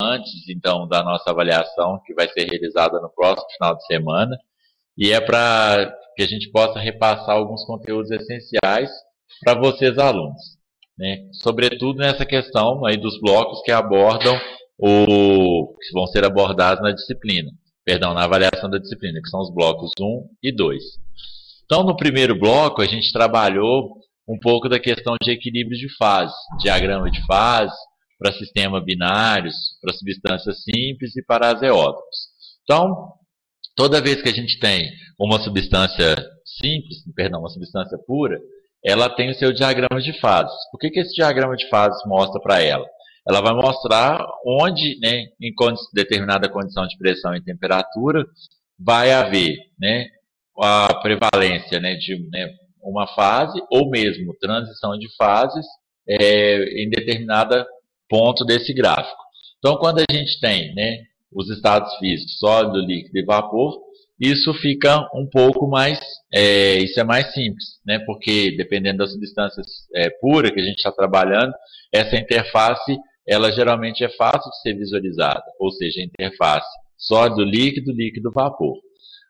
antes, então, da nossa avaliação, que vai ser realizada no próximo final de semana, e é para que a gente possa repassar alguns conteúdos essenciais para vocês, alunos, né? Sobretudo nessa questão aí dos blocos que abordam que vão ser abordados na disciplina, perdão, na avaliação da disciplina, que são os blocos 1 e 2. Então, no primeiro bloco, a gente trabalhou um pouco da questão de equilíbrio de fase, diagrama de fase, para sistemas binários, para substâncias simples e para azeótopos. Então, toda vez que a gente tem uma substância simples, perdão, uma substância pura, ela tem o seu diagrama de fases. O que esse diagrama de fases mostra para ela? Ela vai mostrar onde, né, em determinada condição de pressão e temperatura, vai haver, né, a prevalência, né, de, né, uma fase ou mesmo transição de fases em determinado ponto desse gráfico. Então, quando a gente tem, né, os estados físicos, sólido, líquido e vapor, isso fica um pouco mais, isso é mais simples, né, porque dependendo da substância pura que a gente está trabalhando, essa interface, ela geralmente é fácil de ser visualizada, ou seja, a interface sólido, líquido, vapor.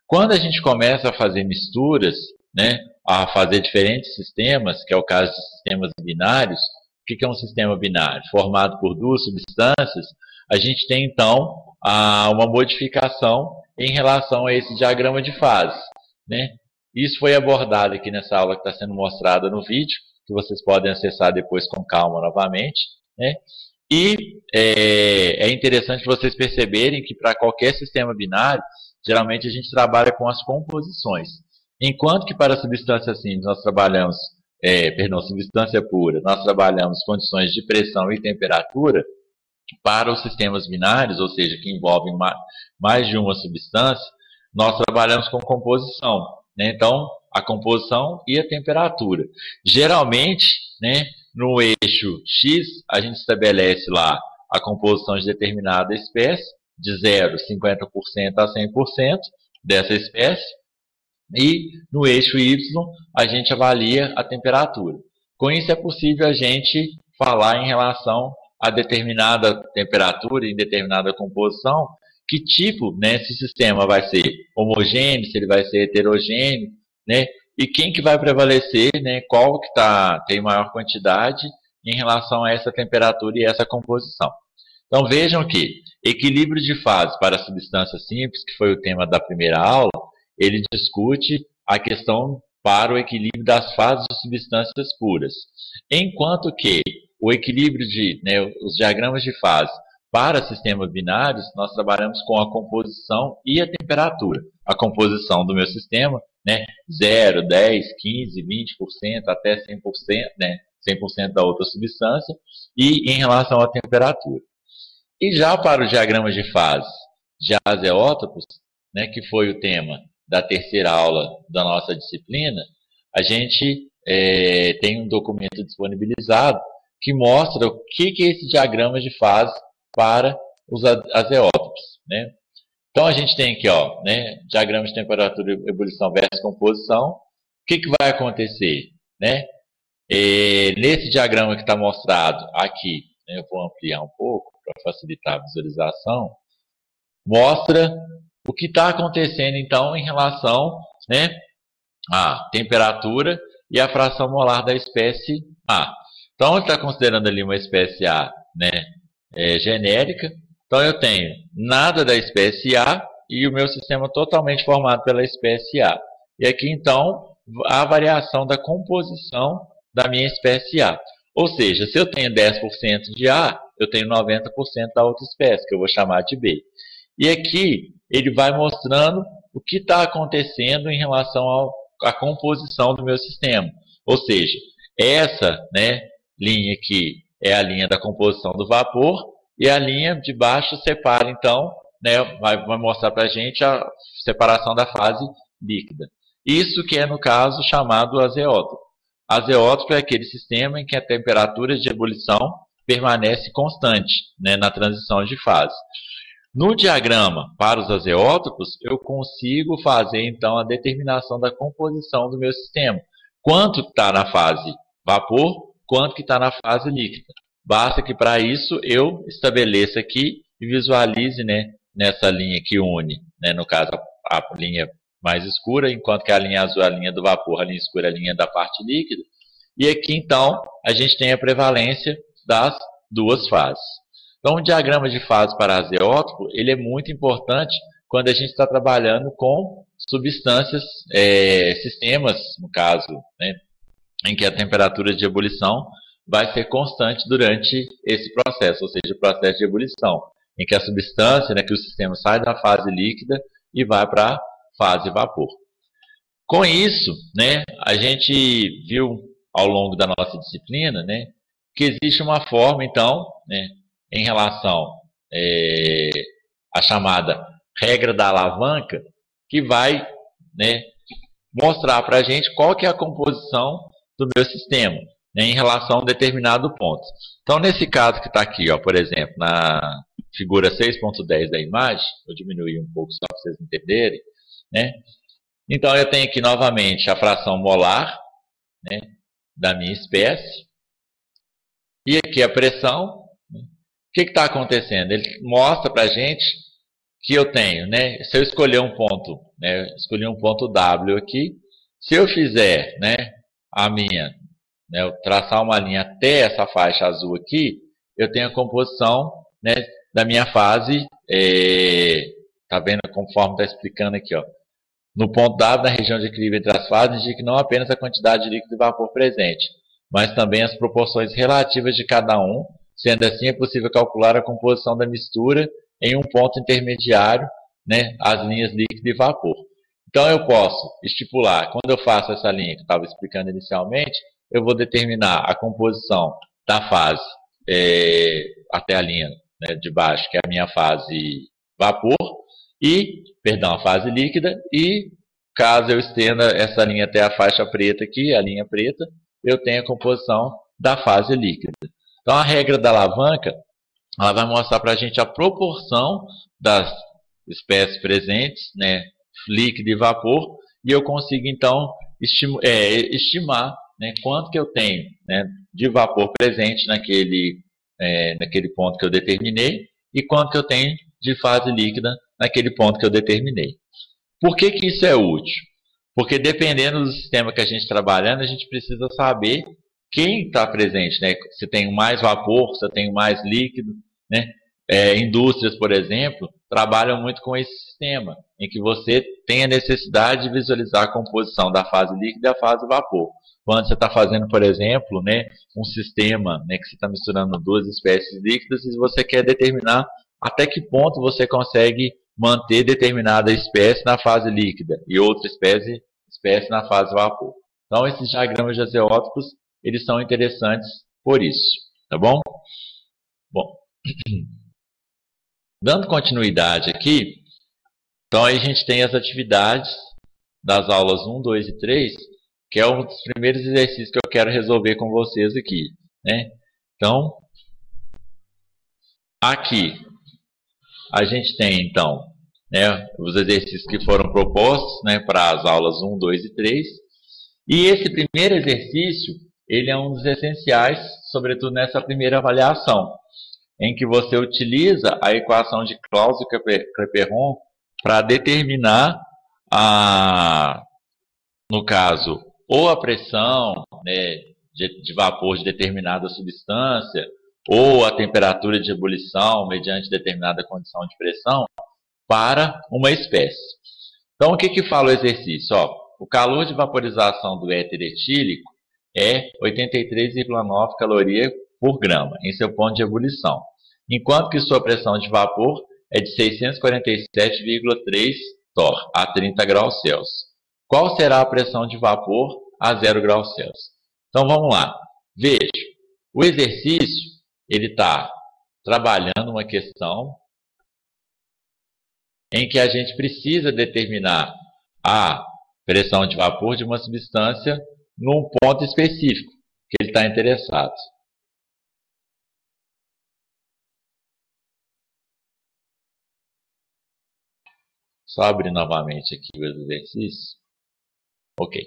Quando a gente começa a fazer misturas, né, a fazer diferentes sistemas, que é o caso de sistemas binários, o que é um sistema binário? Formado por duas substâncias, a gente tem então uma modificação em relação a esse diagrama de fases, né? Isso foi abordado aqui nessa aula que está sendo mostrada no vídeo, que vocês podem acessar depois com calma novamente, né? E é interessante vocês perceberem que para qualquer sistema binário, geralmente a gente trabalha com as composições. Enquanto que para substância simples nós trabalhamos, substância pura, nós trabalhamos condições de pressão e temperatura, para os sistemas binários, ou seja, que envolvem mais de uma substância, nós trabalhamos com composição, né? Então, a composição e a temperatura. Geralmente, né, no eixo X, a gente estabelece lá a composição de determinada espécie, de 0, 50% a 100% dessa espécie, e no eixo Y, a gente avalia a temperatura. Com isso, é possível a gente falar em relação a determinada temperatura e determinada composição, que tipo, né, se o sistema vai ser homogêneo, se ele vai ser heterogêneo, né, e quem que vai prevalecer, né, qual que tem maior quantidade em relação a essa temperatura e essa composição. Então vejam que equilíbrio de fase para substâncias simples, que foi o tema da primeira aula, ele discute a questão para o equilíbrio das fases de substâncias puras. Enquanto que o equilíbrio os diagramas de fase para sistemas binários, nós trabalhamos com a composição e a temperatura. A composição do meu sistema, né, 0, 10, 15, 20%, até 100%, né, 100% da outra substância, e em relação à temperatura. E já para os diagramas de fase de azeótopos, né, que foi o tema da terceira aula da nossa disciplina, a gente tem um documento disponibilizado que mostra o que é esse diagrama de fase para os azeótopos, né? Então a gente tem aqui, ó, né, diagrama de temperatura, ebulição versus composição. O que vai acontecer, né? Nesse diagrama que está mostrado aqui, né, eu vou ampliar um pouco para facilitar a visualização, mostra o que está acontecendo então em relação, né, à temperatura e à fração molar da espécie A. Então, ele está considerando ali uma espécie A, né, genérica. Então, eu tenho nada da espécie A e o meu sistema totalmente formado pela espécie A. E aqui, então, a variação da composição da minha espécie A. Ou seja, se eu tenho 10% de A, eu tenho 90% da outra espécie, que eu vou chamar de B. E aqui, ele vai mostrando o que está acontecendo em relação à composição do meu sistema. Ou seja, essa, né, linha aqui é a linha da composição do vapor, e a linha de baixo separa, então, né, vai mostrar para a gente a separação da fase líquida. Isso que é, no caso, chamado azeótopo. Azeótopo é aquele sistema em que a temperatura de ebulição permanece constante, né, na transição de fase. No diagrama para os azeótopos, eu consigo fazer, então, a determinação da composição do meu sistema. Quanto está na fase vapor, quanto que está na fase líquida. Basta que, para isso, eu estabeleça aqui e visualize, né, nessa linha que une, né, no caso a linha mais escura, enquanto que a linha azul é a linha do vapor, a linha escura é a linha da parte líquida. E aqui então a gente tem a prevalência das duas fases. Então o diagrama de fase para azeótropo ele é muito importante quando a gente está trabalhando com substâncias, sistemas, no caso, né, em que a temperatura de ebulição vai ser constante durante esse processo, ou seja, o processo de ebulição, em que a substância, né, que o sistema sai da fase líquida e vai para a fase vapor. Com isso, né, a gente viu ao longo da nossa disciplina, né, que existe uma forma, então, né, em relação à chamada regra da alavanca, que vai, né, mostrar para a gente qual que é a composição do meu sistema, né, em relação a um determinado ponto. Então, nesse caso que está aqui, ó, por exemplo, na figura 6.10 da imagem, vou diminuir um pouco só para vocês entenderem, né? Então, eu tenho aqui novamente a fração molar, né, da minha espécie, e aqui a pressão. Né? O que está acontecendo? Ele mostra para a gente que eu tenho, né, se eu escolher um ponto, né, escolher um ponto W aqui, se eu fizer, né, né, eu traçar uma linha até essa faixa azul aqui, eu tenho a composição, né, da minha fase, tá vendo conforme está explicando aqui, ó. No ponto W, na região de equilíbrio entre as fases, indica não apenas a quantidade de líquido e vapor presente, mas também as proporções relativas de cada um, sendo assim é possível calcular a composição da mistura em um ponto intermediário, né, as linhas líquido e vapor. Então eu posso estipular, quando eu faço essa linha que eu estava explicando inicialmente, eu vou determinar a composição da fase até a linha, né, de baixo, que é a minha fase vapor, a fase líquida, e caso eu estenda essa linha até a faixa preta aqui, a linha preta, eu tenho a composição da fase líquida. Então a regra da alavanca, ela vai mostrar para a gente a proporção das espécies presentes, né, líquido e vapor, e eu consigo então estimar, né, quanto que eu tenho, né, de vapor presente naquele ponto que eu determinei e quanto que eu tenho de fase líquida naquele ponto que eu determinei. Por que que isso é útil? Porque dependendo do sistema que a gente está trabalhando, a gente precisa saber quem está presente, né? Se tem mais vapor, se tem mais líquido, né? Indústrias, por exemplo, trabalham muito com esse sistema, em que você tem a necessidade de visualizar a composição da fase líquida e da fase vapor. Quando você está fazendo, por exemplo, né, um sistema, né, que você está misturando duas espécies líquidas e você quer determinar até que ponto você consegue manter determinada espécie na fase líquida e outra espécie na fase vapor. Então, esses diagramas de azeótopos, eles são interessantes por isso, tá bom? Bom, dando continuidade aqui, então aí a gente tem as atividades das aulas 1, 2 e 3, que é um dos primeiros exercícios que eu quero resolver com vocês aqui, né? Então, aqui a gente tem, então, né, os exercícios que foram propostos, né, para as aulas 1, 2 e 3. E esse primeiro exercício, ele é um dos essenciais, sobretudo nessa primeira avaliação, em que você utiliza a equação de Clausius-Clapeyron para determinar, no caso, ou a pressão, né, de vapor de determinada substância, ou a temperatura de ebulição mediante determinada condição de pressão para uma espécie. Então, o que fala o exercício? Ó, o calor de vaporização do éter etílico é 83,9 calorias por grama em seu ponto de ebulição, enquanto que sua pressão de vapor é de 647,3 torr a 30 graus Celsius. Qual será a pressão de vapor a 0 graus Celsius? Então, vamos lá. Veja, o exercício ele está trabalhando uma questão em que a gente precisa determinar a pressão de vapor de uma substância num ponto específico que ele está interessado. Só abrir novamente aqui o exercício. Ok.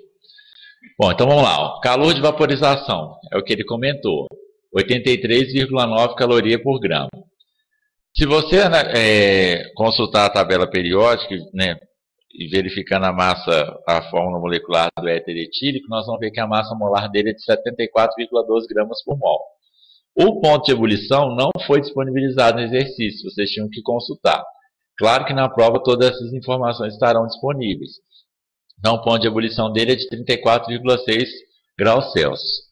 Bom, então vamos lá. Ó. Calor de vaporização, é o que ele comentou. 83,9 calorias por grama. Se você, né, consultar a tabela periódica, né, e verificando a massa, a fórmula molecular do éter etílico, nós vamos ver que a massa molar dele é de 74,12 gramas por mol. O ponto de ebulição não foi disponibilizado no exercício, vocês tinham que consultar. Claro que na prova todas essas informações estarão disponíveis. Então, o ponto de ebulição dele é de 34,6 graus Celsius.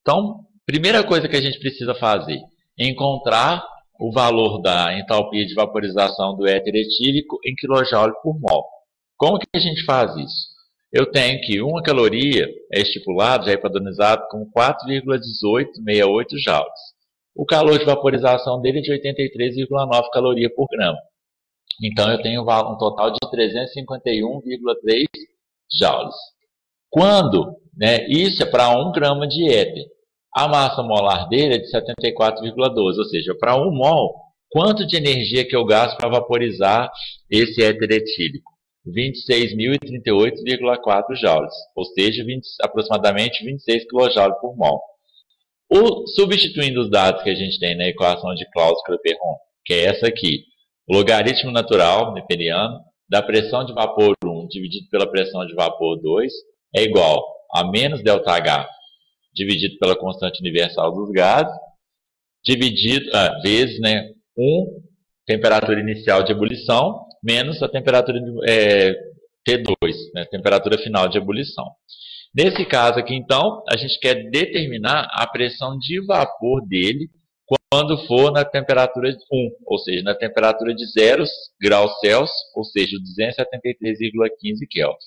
Então, primeira coisa que a gente precisa fazer é encontrar o valor da entalpia de vaporização do éter etílico em kJ por mol. Como que a gente faz isso? Eu tenho que uma caloria é estipulado, já é padronizado com 4,1868 joules. O calor de vaporização dele é de 83,9 caloria por grama. Então eu tenho um total de 351,3 joules. Quando, né, isso é para 1 grama de éter. A massa molar dele é de 74,12, ou seja, para 1 mol, quanto de energia que eu gasto para vaporizar esse éter etílico? 26.038,4 joules, ou seja, aproximadamente 26 kJ por mol. Substituindo os dados que a gente tem na equação de Clausius-Clapeyron, que é essa aqui, o logaritmo natural neperiano da pressão de vapor 1 dividido pela pressão de vapor 2 é igual a menos ΔH dividido pela constante universal dos gases, vezes, né, 1 temperatura inicial de ebulição, menos a temperatura T2, né, temperatura final de ebulição. Nesse caso aqui, então, a gente quer determinar a pressão de vapor dele quando for na temperatura 1, ou seja, na temperatura de 0 graus Celsius, ou seja, 273,15 Kelvin.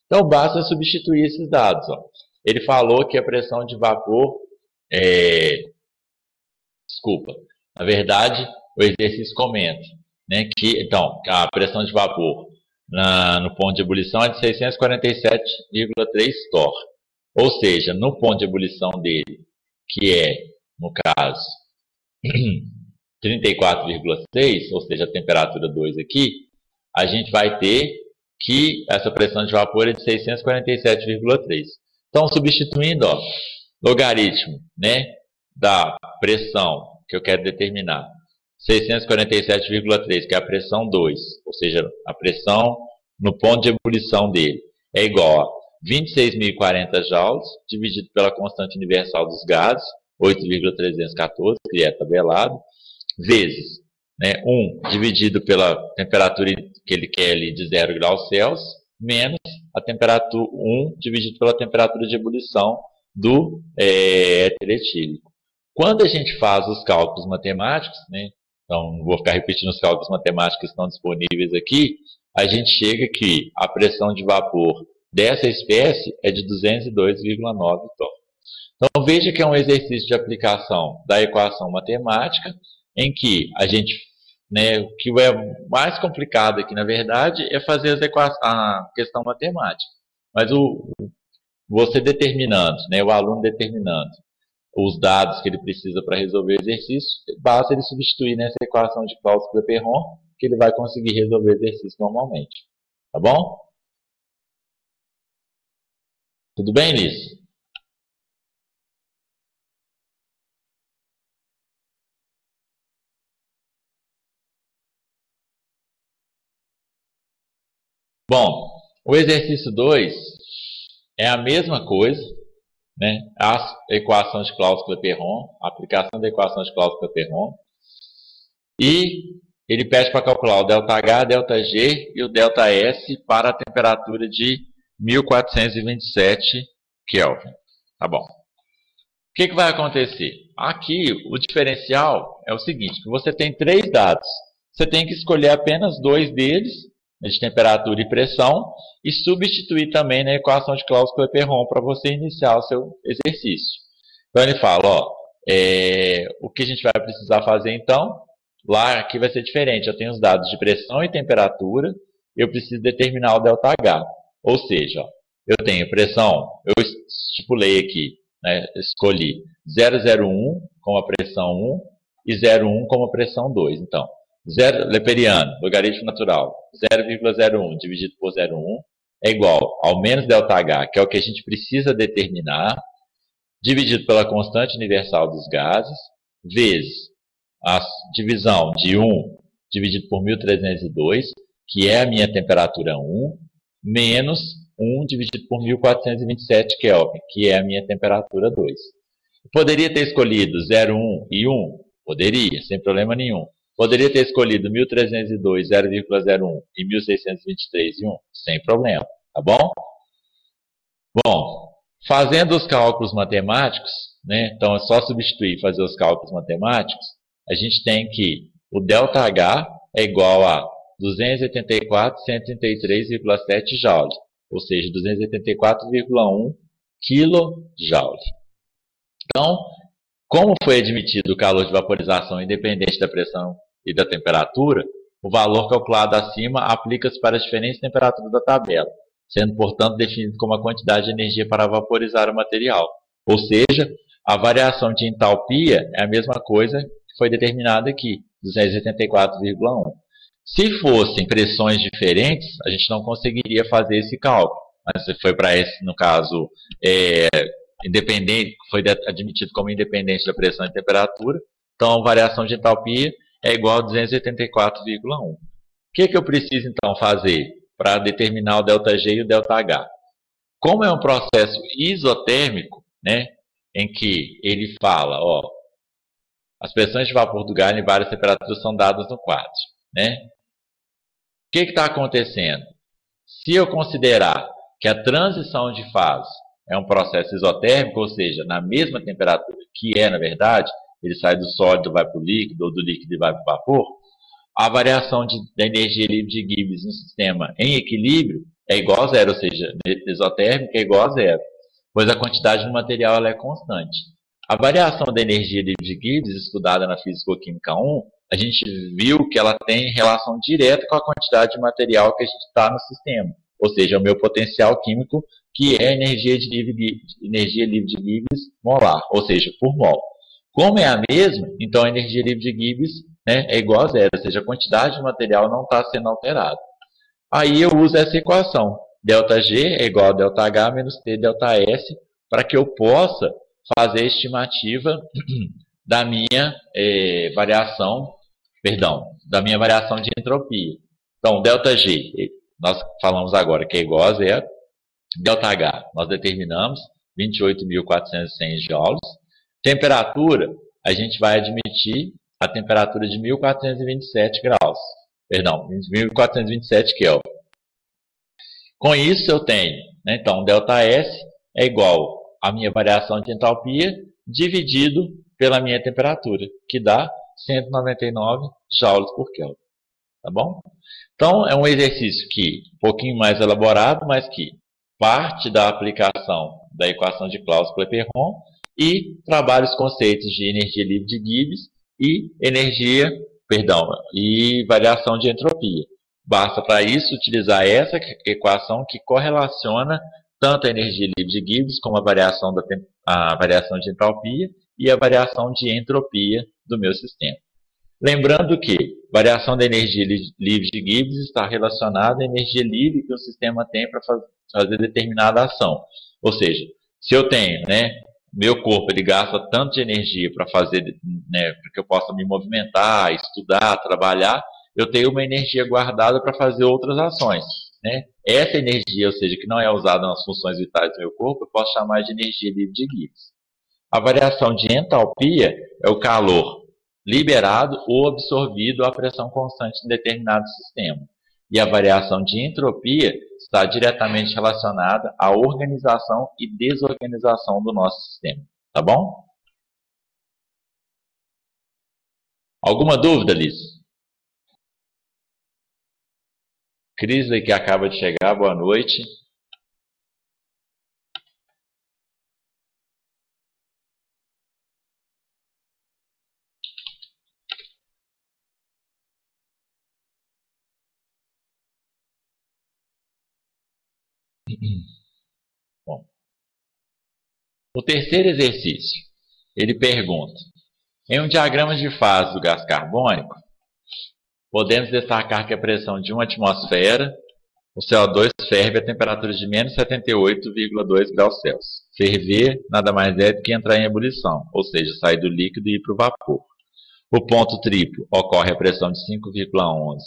Então, basta substituir esses dados. Ó. Ele falou que a pressão de vapor na verdade, o exercício comenta, né, que, então, a pressão de vapor no ponto de ebulição é de 647,3 torr. Ou seja, no ponto de ebulição dele, que é, no caso, 34,6, ou seja, a temperatura 2 aqui, a gente vai ter que essa pressão de vapor é de 647,3. Então, substituindo, ó, logaritmo, né, da pressão que eu quero determinar, 647,3, que é a pressão 2, ou seja, a pressão no ponto de ebulição dele, é igual a 26.040 joules, dividido pela constante universal dos gases, 8,314, que é tabelado, vezes, né, 1 dividido pela temperatura que ele quer ali de 0 graus Celsius, menos a temperatura 1 dividido pela temperatura de ebulição do éter etílico. Quando a gente faz os cálculos matemáticos, né, então não vou ficar repetindo os cálculos matemáticos que estão disponíveis aqui, a gente chega que a pressão de vapor dessa espécie é de 202,9 torr. Então veja que é um exercício de aplicação da equação matemática, em que a gente, né, o que é mais complicado aqui, na verdade, é fazer a questão matemática. Mas você determinando, né, o aluno determinando os dados que ele precisa para resolver o exercício, basta ele substituir nessa equação de Clausius-Clapeyron, que ele vai conseguir resolver o exercício normalmente. Tá bom? Tudo bem, Liz? Bom, o exercício 2 é a mesma coisa, né? A equação de Clausius-Clapeyron, a aplicação da equação de Clausius-Clapeyron, e ele pede para calcular o ΔH, ΔG e o ΔS para a temperatura de 1427 Kelvin. Tá bom. O que vai acontecer? Aqui, o diferencial é o seguinte, que você tem 3 dados. Você tem que escolher apenas 2 deles, de temperatura e pressão, e substituir também na equação de Clausius-Clapeyron para você iniciar o seu exercício. Então ele fala, ó, o que a gente vai precisar fazer então? Lá aqui vai ser diferente, eu tenho os dados de pressão e temperatura, eu preciso determinar o ΔH. Ou seja, ó, eu tenho pressão, eu estipulei aqui, né, escolhi 0,01 como a pressão 1 e 0,1 como a pressão 2. Então, Leperiano, logaritmo natural, 0,01 dividido por 0,1 é igual ao menos ΔH, que é o que a gente precisa determinar, dividido pela constante universal dos gases, vezes a divisão de 1 dividido por 1302, que é a minha temperatura 1, menos 1 dividido por 1427 Kelvin, que é a minha temperatura 2. Poderia ter escolhido 0, 1 e 1? Poderia, sem problema nenhum. Poderia ter escolhido 1302, 0,01 e 1623 e 1? Sem problema, tá bom? Bom, fazendo os cálculos matemáticos, né, então é só substituir e fazer os cálculos matemáticos, a gente tem que o ΔH é igual a 284.133,7 joules, ou seja, 284,1 kJ. Então, como foi admitido o calor de vaporização independente da pressão e da temperatura, o valor calculado acima aplica-se para as diferentes temperaturas da tabela, sendo, portanto, definido como a quantidade de energia para vaporizar o material. Ou seja, a variação de entalpia é a mesma coisa que foi determinada aqui, 284,1. Se fossem pressões diferentes, a gente não conseguiria fazer esse cálculo. Mas se foi para esse, no caso, independente, foi admitido como independente da pressão e temperatura, então a variação de entalpia é igual a 284,1. O que eu preciso então fazer para determinar o ΔG e o ΔH? Como é um processo isotérmico, né, em que ele fala, ó, as pressões de vapor do gás em várias temperaturas são dadas no quadro, né? O que está acontecendo? Se eu considerar que a transição de fase é um processo isotérmico, ou seja, na mesma temperatura, que é, na verdade, ele sai do sólido e vai para o líquido, ou do líquido e vai para o vapor, a variação da energia livre de Gibbs no sistema em equilíbrio é igual a zero, ou seja, isotérmica é igual a zero, pois a quantidade do material ela é constante. A variação da energia livre de Gibbs, estudada na Físico-Química 1, a gente viu que ela tem relação direta com a quantidade de material que a gente está no sistema, ou seja, o meu potencial químico, que é a energia livre de Gibbs molar, ou seja, por mol. Como é a mesma, então a energia livre de Gibbs, né, é igual a zero, ou seja, a quantidade de material não está sendo alterada. Aí eu uso essa equação, ΔG é igual a ΔH menos T ΔS, para que eu possa fazer a estimativa da minha variação de entropia. Então, ΔG, nós falamos agora que é igual a zero, ΔH, nós determinamos 28.400 joules. Temperatura, a gente vai admitir a temperatura de 1427 graus. Perdão, 1427 Kelvin. Com isso eu tenho, né, então, ΔS é igual a minha variação de entalpia dividido pela minha temperatura, que dá 199 joules por Kelvin. Tá bom? Então, é um exercício um pouquinho mais elaborado, mas que parte da aplicação da equação de Clausius-Clapeyron e trabalha os conceitos de energia livre de Gibbs e variação de entropia. Basta para isso utilizar essa equação que correlaciona tanto a energia livre de Gibbs como a variação de entalpia e a variação de entropia do meu sistema. Lembrando que variação da energia livre de Gibbs está relacionada à energia livre que o sistema tem para fazer determinada ação. Ou seja, se eu tenho, né, meu corpo ele gasta tanto de energia para fazer, né, para que eu possa me movimentar, estudar, trabalhar, eu tenho uma energia guardada para fazer outras ações, né? Essa energia, ou seja, que não é usada nas funções vitais do meu corpo, eu posso chamar de energia livre de Gibbs. A variação de entalpia é o calor liberado ou absorvido à pressão constante em determinado sistema. E a variação de entropia está diretamente relacionada à organização e desorganização do nosso sistema. Tá bom? Alguma dúvida, Liz? Crisley, que acaba de chegar, boa noite. Bom, o terceiro exercício, ele pergunta: em um diagrama de fase do gás carbônico, podemos destacar que a pressão de uma atmosfera, o CO2 ferve a temperatura de menos 78,2 graus Celsius. Ferver nada mais é do que entrar em ebulição, ou seja, sair do líquido e ir para o vapor. O ponto triplo ocorre a pressão de 5,11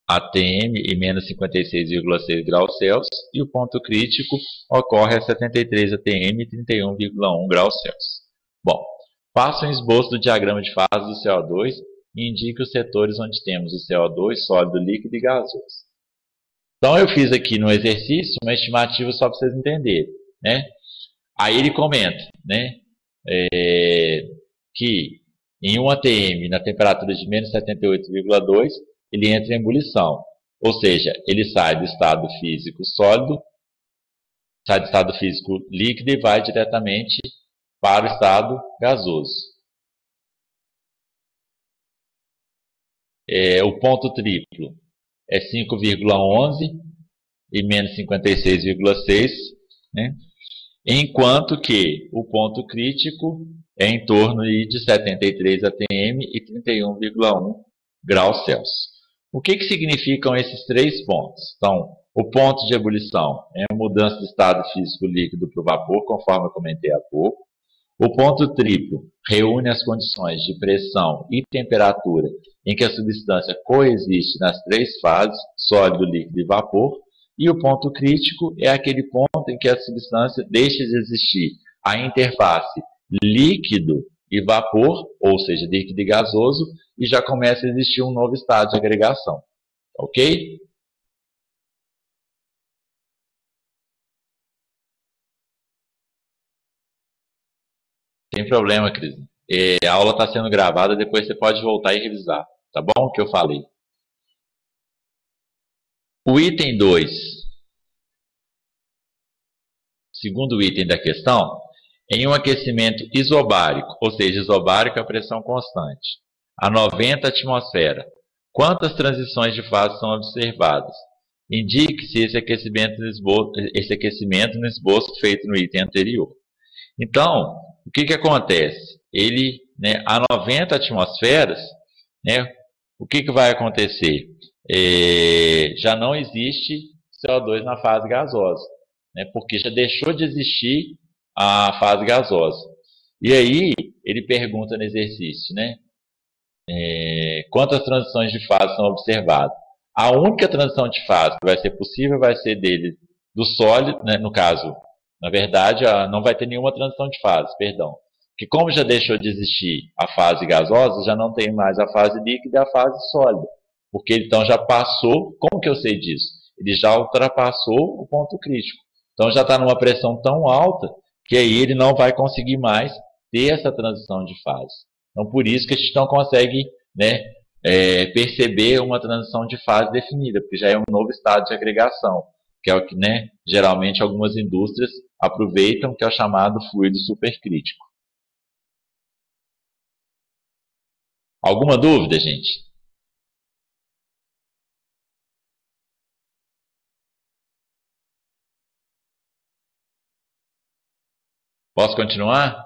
atm e menos 56,6 graus Celsius, e o ponto crítico ocorre a 73 atm e 31,1 graus Celsius. Bom, faça um esboço do diagrama de fase do CO2 e indique os setores onde temos o CO2, sólido, líquido e gasoso. Então eu fiz aqui no exercício uma estimativa só para vocês entenderem, né? Aí ele comenta, né, que em 1 atm, na temperatura de menos 78,2, ele entra em ebulição. Ou seja, ele sai do estado físico sólido, sai do estado físico líquido e vai diretamente para o estado gasoso. O ponto triplo é 5,11 e menos 56,6, né? Enquanto que o ponto crítico é em torno de 73 atm e 31,1 graus Celsius. O que significam esses três pontos? Então, o ponto de ebulição é a mudança do estado físico líquido para o vapor, conforme eu comentei há pouco. O ponto triplo reúne as condições de pressão e temperatura em que a substância coexiste nas três fases, sólido, líquido e vapor. E o ponto crítico é aquele ponto em que a substância deixa de existir a interface líquido e vapor, ou seja, líquido e gasoso, e já começa a existir um novo estado de agregação. Ok? Sem problema, Cris. A aula está sendo gravada, depois você pode voltar e revisar. Tá bom? O que eu falei. O item 2, segundo item da questão, em um aquecimento isobárico, ou seja, isobárico a pressão constante, a 90 atmosfera, quantas transições de fase são observadas? Indique-se esse aquecimento no esboço feito no item anterior. Então, o que acontece? Ele, né, a 90 atmosferas, né, o que vai acontecer? Já não existe CO2 na fase gasosa, né, porque já deixou de existir a fase gasosa. E aí, ele pergunta no exercício, né, quantas transições de fase são observadas? A única transição de fase que vai ser possível vai ser dele do sólido, né, no caso, na verdade, não vai ter nenhuma transição de fase, perdão. Que como já deixou de existir a fase gasosa, já não tem mais a fase líquida e a fase sólida. Porque ele então já passou, como que eu sei disso? Ele já ultrapassou o ponto crítico. Então já está numa pressão tão alta que aí ele não vai conseguir mais ter essa transição de fase. Então por isso que a gente não consegue, né, perceber uma transição de fase definida, porque já é um novo estado de agregação, que é o que, né, geralmente algumas indústrias aproveitam, que é o chamado fluido supercrítico. Alguma dúvida, gente? Posso continuar?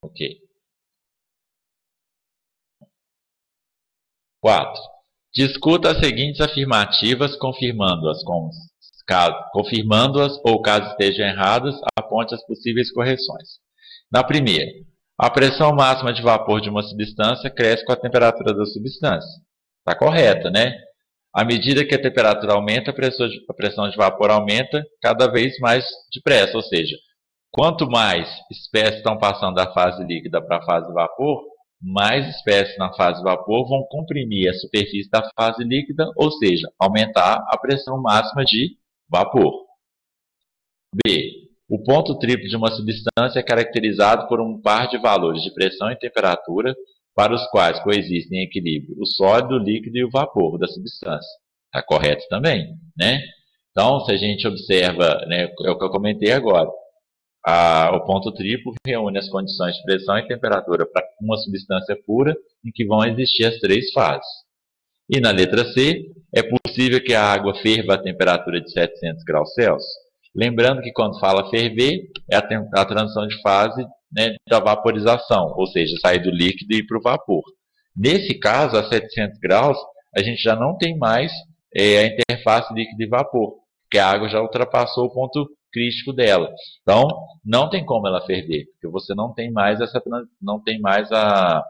Ok. 4. Discuta as seguintes afirmativas, confirmando-as ou, caso estejam erradas, aponte as possíveis correções. Na primeira, a pressão máxima de vapor de uma substância cresce com a temperatura da substância. Está correta, né? À medida que a temperatura aumenta, a pressão de vapor aumenta cada vez mais depressa. Ou seja, quanto mais espécies estão passando da fase líquida para a fase vapor, mais espécies na fase vapor vão comprimir a superfície da fase líquida, ou seja, aumentar a pressão máxima de vapor. B. O ponto triplo de uma substância é caracterizado por um par de valores de pressão e temperatura para os quais coexistem em equilíbrio o sólido, o líquido e o vapor da substância. Está correto também, né? Então, se a gente observa, né, é o que eu comentei agora, o ponto triplo reúne as condições de pressão e temperatura para uma substância pura em que vão existir as três fases. E na letra C, é possível que a água ferva a temperatura de 700 graus Celsius. Lembrando que quando fala ferver, é a transição de fase, né, da vaporização, ou seja, sair do líquido e ir para o vapor. Nesse caso, a 700 graus, a gente já não tem mais a interface líquido e vapor. porque a água já ultrapassou o ponto crítico dela. Então, não tem como ela ferver, porque você não tem mais a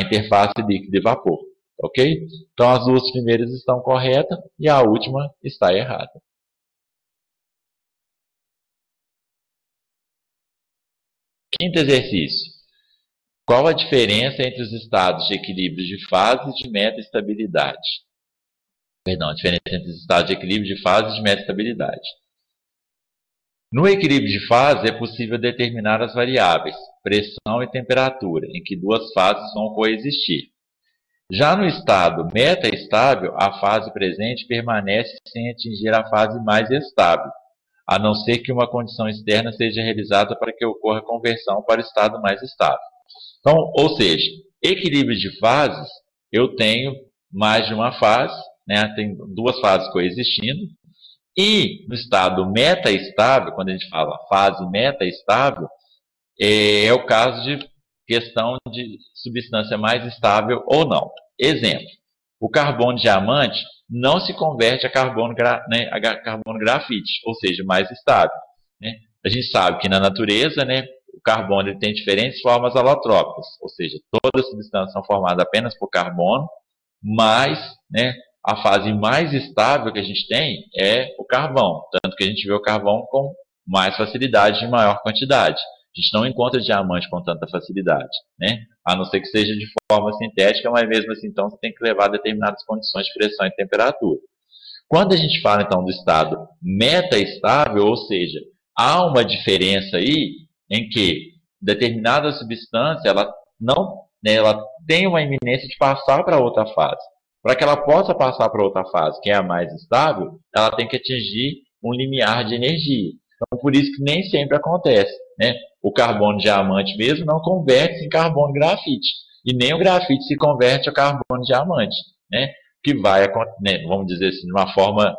interface líquido e vapor. Ok? Então, as duas primeiras estão corretas e a última está errada. Quinto exercício. Qual a diferença entre os estados de equilíbrio de fase e de meta-estabilidade? Perdão, a diferença entre os estados de equilíbrio de fase e de meta-estabilidade. No equilíbrio de fase é possível determinar as variáveis, pressão e temperatura, em que duas fases vão coexistir. Já no estado meta-estável, a fase presente permanece sem atingir a fase mais estável, a não ser que uma condição externa seja realizada para que ocorra conversão para o estado mais estável. Então, ou seja, equilíbrio de fases, eu tenho mais de uma fase, né? Tem duas fases coexistindo, e no estado meta-estável, quando a gente fala fase meta-estável, é o caso de questão de substância mais estável ou não. Exemplo, o carbono diamante não se converte a carbono grafite, ou seja, mais estável. Né? A gente sabe que na natureza, né, o carbono ele tem diferentes formas alotrópicas, ou seja, todas as substâncias são formadas apenas por carbono, mas, né, a fase mais estável que a gente tem é o carvão, tanto que a gente vê o carvão com mais facilidade em maior quantidade. A gente não encontra diamante com tanta facilidade, né? A não ser que seja de forma sintética, mas mesmo assim, então, você tem que levar determinadas condições de pressão e temperatura. Quando a gente fala, então, do estado meta-estável, ou seja, há uma diferença aí em que determinada substância, ela não, né, ela tem uma iminência de passar para outra fase. Para que ela possa passar para outra fase, que é a mais estável, ela tem que atingir um limiar de energia. Então, por isso que nem sempre acontece, né? O carbono diamante mesmo não converte em carbono grafite. E nem o grafite se converte a carbono diamante, né? Que vai, né, vamos dizer assim, de uma forma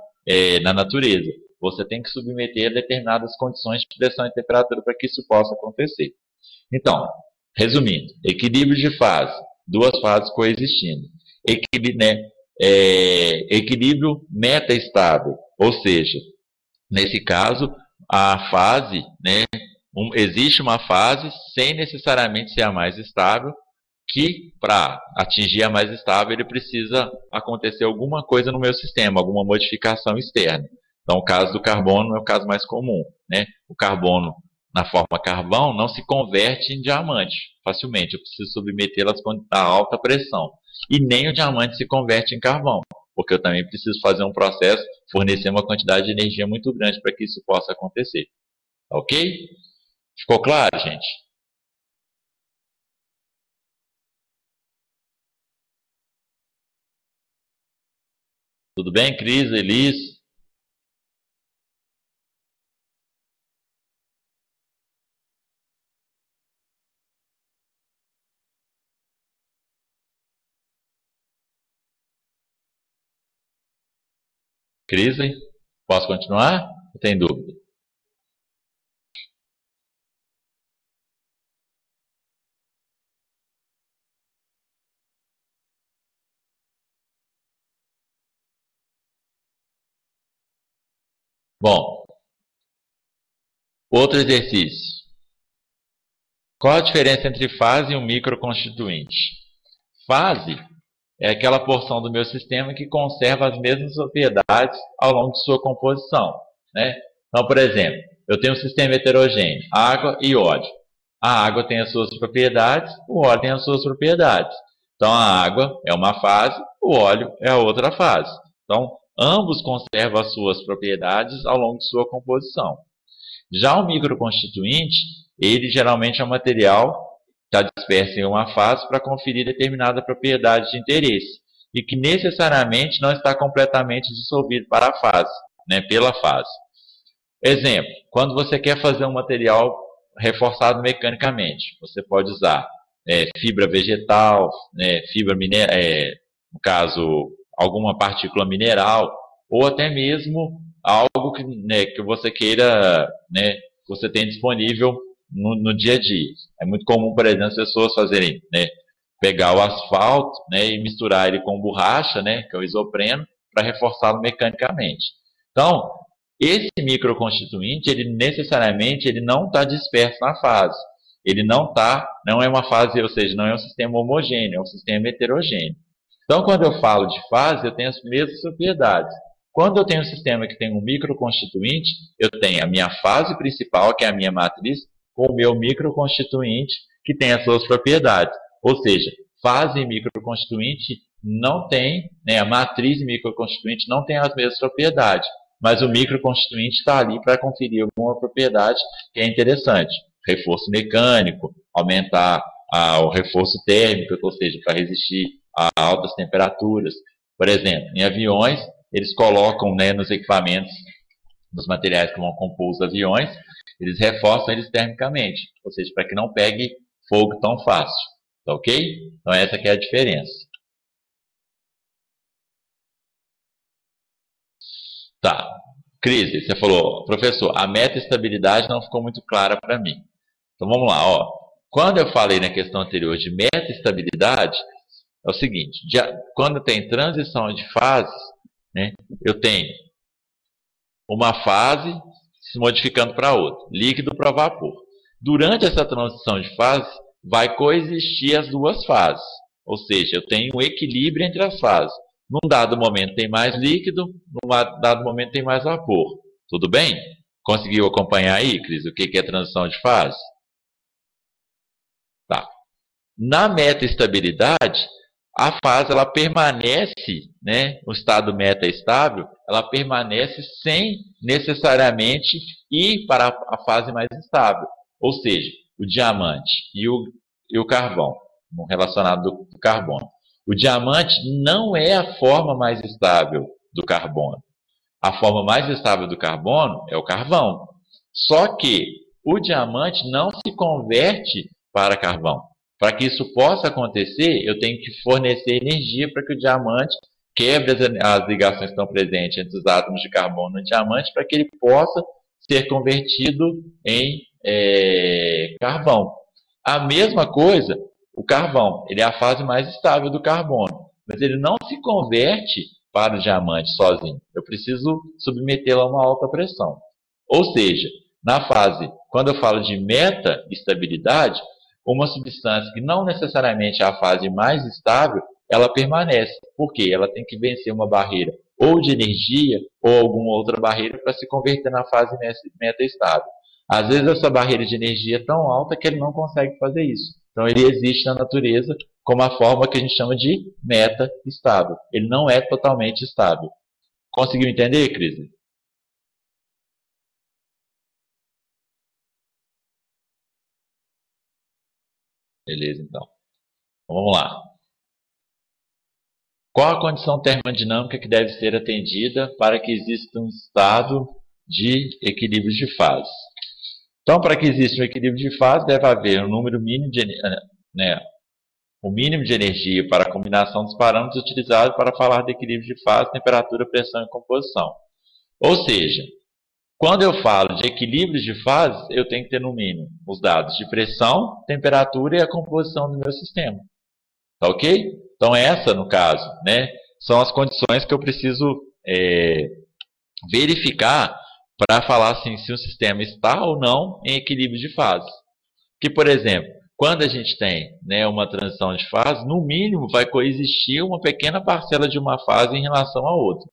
na natureza. Você tem que submeter a determinadas condições de pressão e temperatura para que isso possa acontecer. Então, resumindo, equilíbrio de fase, duas fases coexistindo. Equilíbrio meta-estável, ou seja, nesse caso, a fase, né, existe uma fase sem necessariamente ser a mais estável, que para atingir a mais estável ele precisa acontecer alguma coisa no meu sistema, alguma modificação externa. Então o caso do carbono é o caso mais comum, né? O carbono na forma carvão não se converte em diamante facilmente, eu preciso submetê-las a alta pressão. E nem o diamante se converte em carvão, porque eu também preciso fazer um processo, fornecer uma quantidade de energia muito grande para que isso possa acontecer. Ok? Ficou claro, gente? Tudo bem, Cris, Elis? Cris, posso continuar? Não tem dúvida. Bom, outro exercício. Qual a diferença entre fase e um microconstituinte? Fase é aquela porção do meu sistema que conserva as mesmas propriedades ao longo de sua composição, né? Então, por exemplo, eu tenho um sistema heterogêneo, água e óleo. A água tem as suas propriedades, o óleo tem as suas propriedades. Então, a água é uma fase, o óleo é a outra fase. Então, ambos conservam as suas propriedades ao longo de sua composição. Já o microconstituinte, ele geralmente é um material que está disperso em uma fase para conferir determinada propriedade de interesse e que necessariamente não está completamente dissolvido para a fase, né, pela fase. Exemplo, quando você quer fazer um material reforçado mecanicamente, você pode usar fibra vegetal, né, fibra mineral, no caso, alguma partícula mineral, ou até mesmo algo que, né, que você queira, né, que você tenha disponível no dia a dia. É muito comum, por exemplo, as pessoas fazerem, né, pegar o asfalto, né, e misturar ele com borracha, né, que é o isopreno, para reforçá-lo mecanicamente. Então, Esse microconstituinte, ele necessariamente ele não está disperso na fase. Ele não é uma fase, ou seja, não é um sistema homogêneo, é um sistema heterogêneo. Então, quando eu falo de fase, eu tenho as mesmas propriedades. Quando eu tenho um sistema que tem um microconstituinte, eu tenho a minha fase principal, que é a minha matriz, com o meu microconstituinte, que tem as suas propriedades. Ou seja, fase e microconstituinte não tem, né, a matriz e microconstituinte não tem as mesmas propriedades, mas o microconstituinte está ali para conferir alguma propriedade que é interessante. Reforço mecânico, aumentar o reforço térmico, ou seja, para resistir a altas temperaturas. Por exemplo, em aviões, eles colocam, né, nos equipamentos, nos materiais que vão compor os aviões, eles reforçam eles termicamente, ou seja, para que não pegue fogo tão fácil. Tá ok? Então essa que é a diferença. Tá. Cris, você falou, professor, a meta-estabilidade não ficou muito clara para mim. Então vamos lá, ó. Quando eu falei na questão anterior de meta-estabilidade, é o seguinte, quando tem transição de fases, né, eu tenho uma fase se modificando para outra, líquido para vapor. Durante essa transição de fase, vai coexistir as duas fases. Ou seja, eu tenho um equilíbrio entre as fases. Num dado momento tem mais líquido, num dado momento tem mais vapor. Tudo bem? Conseguiu acompanhar aí, Cris, o que é transição de fase? Tá. Na meta-estabilidade, a fase ela permanece, né, no estado meta estável, ela permanece sem necessariamente ir para a fase mais estável. Ou seja, o diamante e o carvão, relacionado do carbono. O diamante não é a forma mais estável do carbono. A forma mais estável do carbono é o carvão. Só que o diamante não se converte para carvão. Para que isso possa acontecer, eu tenho que fornecer energia para que o diamante quebre as ligações que estão presentes entre os átomos de carbono no diamante, para que ele possa ser convertido em carvão. A mesma coisa, o carvão, ele é a fase mais estável do carbono, mas ele não se converte para o diamante sozinho. Eu preciso submetê-lo a uma alta pressão. Ou seja, na fase, quando eu falo de meta-estabilidade, uma substância que não necessariamente é a fase mais estável, ela permanece. Por quê? Ela tem que vencer uma barreira ou de energia ou alguma outra barreira para se converter na fase meta-estável. Às vezes essa barreira de energia é tão alta que ele não consegue fazer isso. Então ele existe na natureza como a forma que a gente chama de meta-estável. Ele não é totalmente estável. Conseguiu entender, Cris? Beleza, então. Vamos lá. Qual a condição termodinâmica que deve ser atendida para que exista um estado de equilíbrio de fase? Então, para que exista um equilíbrio de fase, deve haver um número mínimo de, o mínimo de energia para a combinação dos parâmetros utilizados para falar de equilíbrio de fase, temperatura, pressão e composição. Ou seja, quando eu falo de equilíbrio de fase, eu tenho que ter no mínimo os dados de pressão, temperatura e a composição do meu sistema. Tá ok? Então essa, no caso, né, são as condições que eu preciso verificar para falar assim, se o sistema está ou não em equilíbrio de fase. Que, por exemplo, quando a gente tem, né, uma transição de fase, no mínimo vai coexistir uma pequena parcela de uma fase em relação à outra.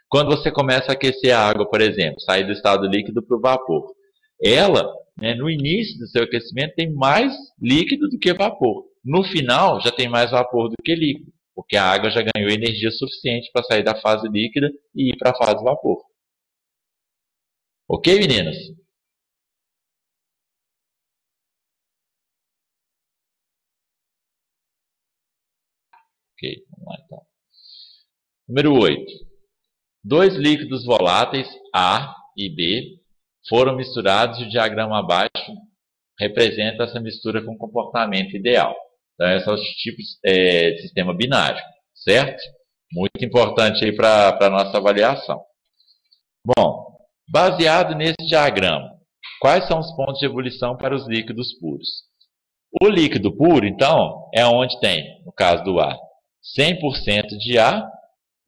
Quando você começa a aquecer a água, por exemplo, sair do estado líquido para o vapor, ela, né, no início do seu aquecimento, tem mais líquido do que vapor. No final, já tem mais vapor do que líquido, porque a água já ganhou energia suficiente para sair da fase líquida e ir para a fase vapor. Ok, meninas? Ok, vamos lá então. Número 8. Dois líquidos voláteis, A e B, foram misturados e o diagrama abaixo representa essa mistura com comportamento ideal. Então, esses são os tipos de sistema binário, certo? Muito importante aí para a nossa avaliação. Bom, baseado nesse diagrama, quais são os pontos de ebulição para os líquidos puros? O líquido puro, então, é onde tem, no caso do A, 100% de A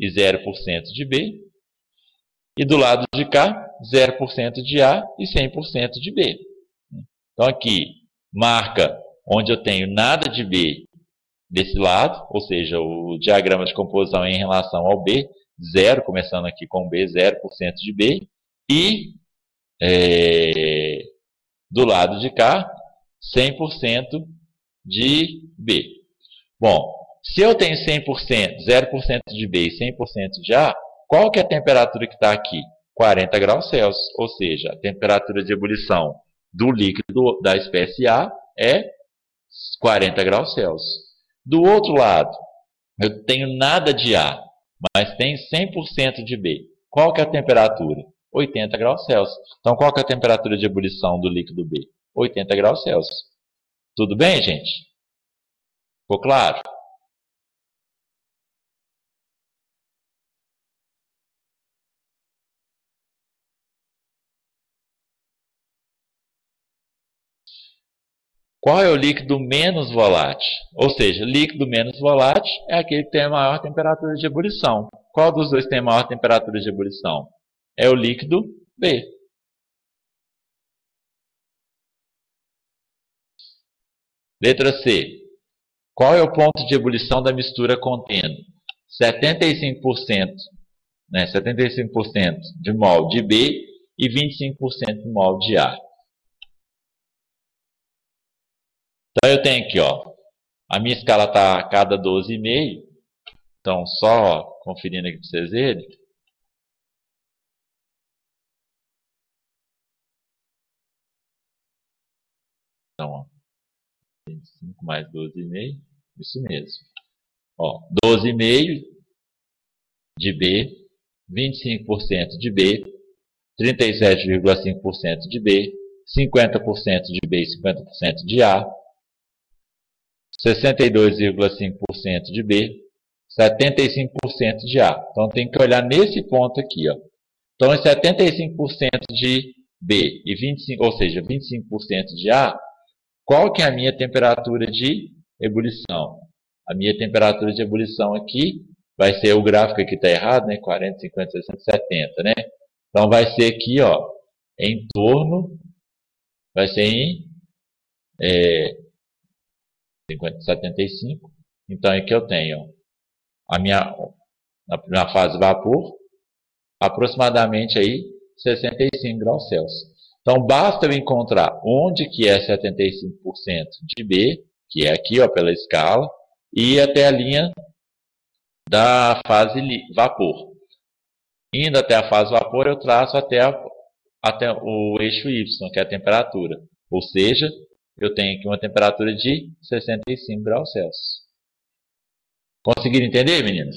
e 0% de B. E do lado de cá, 0% de A e 100% de B. Então aqui, marca onde eu tenho nada de B desse lado, ou seja, o diagrama de composição em relação ao B, 0, começando aqui com B, 0% de B, e do lado de cá, 100% de B. Bom, se eu tenho 100%, 0% de B e 100% de A, qual que é a temperatura que está aqui? 40 graus Celsius, ou seja, a temperatura de ebulição do líquido da espécie A é 40 graus Celsius. Do outro lado, eu tenho nada de A, mas tenho 100% de B. Qual que é a temperatura? 80 graus Celsius. Então, qual que é a temperatura de ebulição do líquido B? 80 graus Celsius. Tudo bem, gente? Ficou claro? Qual é o líquido menos volátil? Ou seja, líquido menos volátil é aquele que tem a maior temperatura de ebulição. Qual dos dois tem a maior temperatura de ebulição? É o líquido B. Letra C. Qual é o ponto de ebulição da mistura contendo 75%, 75% de mol de B e 25% de mol de A? Então eu tenho aqui, ó, a minha escala está a cada 12,5. Então, só conferindo aqui para vocês verem. Então, ó, 25 mais 12,5, isso mesmo. Ó, 12,5 de B, 25% de B, 37,5% de B, 50% de B e 50% de A, 62,5% de B, 75% de A. Então tem que olhar nesse ponto aqui, ó. Então, 75% de B e 25, ou seja, 25% de A, qual que é a minha temperatura de ebulição? A minha temperatura de ebulição aqui vai ser, o gráfico aqui está errado, né? 40, 50, 60, 70, né? Então vai ser aqui, ó, em torno, vai ser em 50, 75. Então aqui eu tenho, ó, a minha, na fase vapor, aproximadamente aí 65 graus Celsius. Então basta eu encontrar onde que é 75% de B, que é aqui, ó, pela escala, e ir até a linha da fase vapor. Indo até a fase vapor, eu traço até o eixo Y, que é a temperatura. Ou seja, eu tenho aqui uma temperatura de 65 graus Celsius. Conseguiram entender, meninas?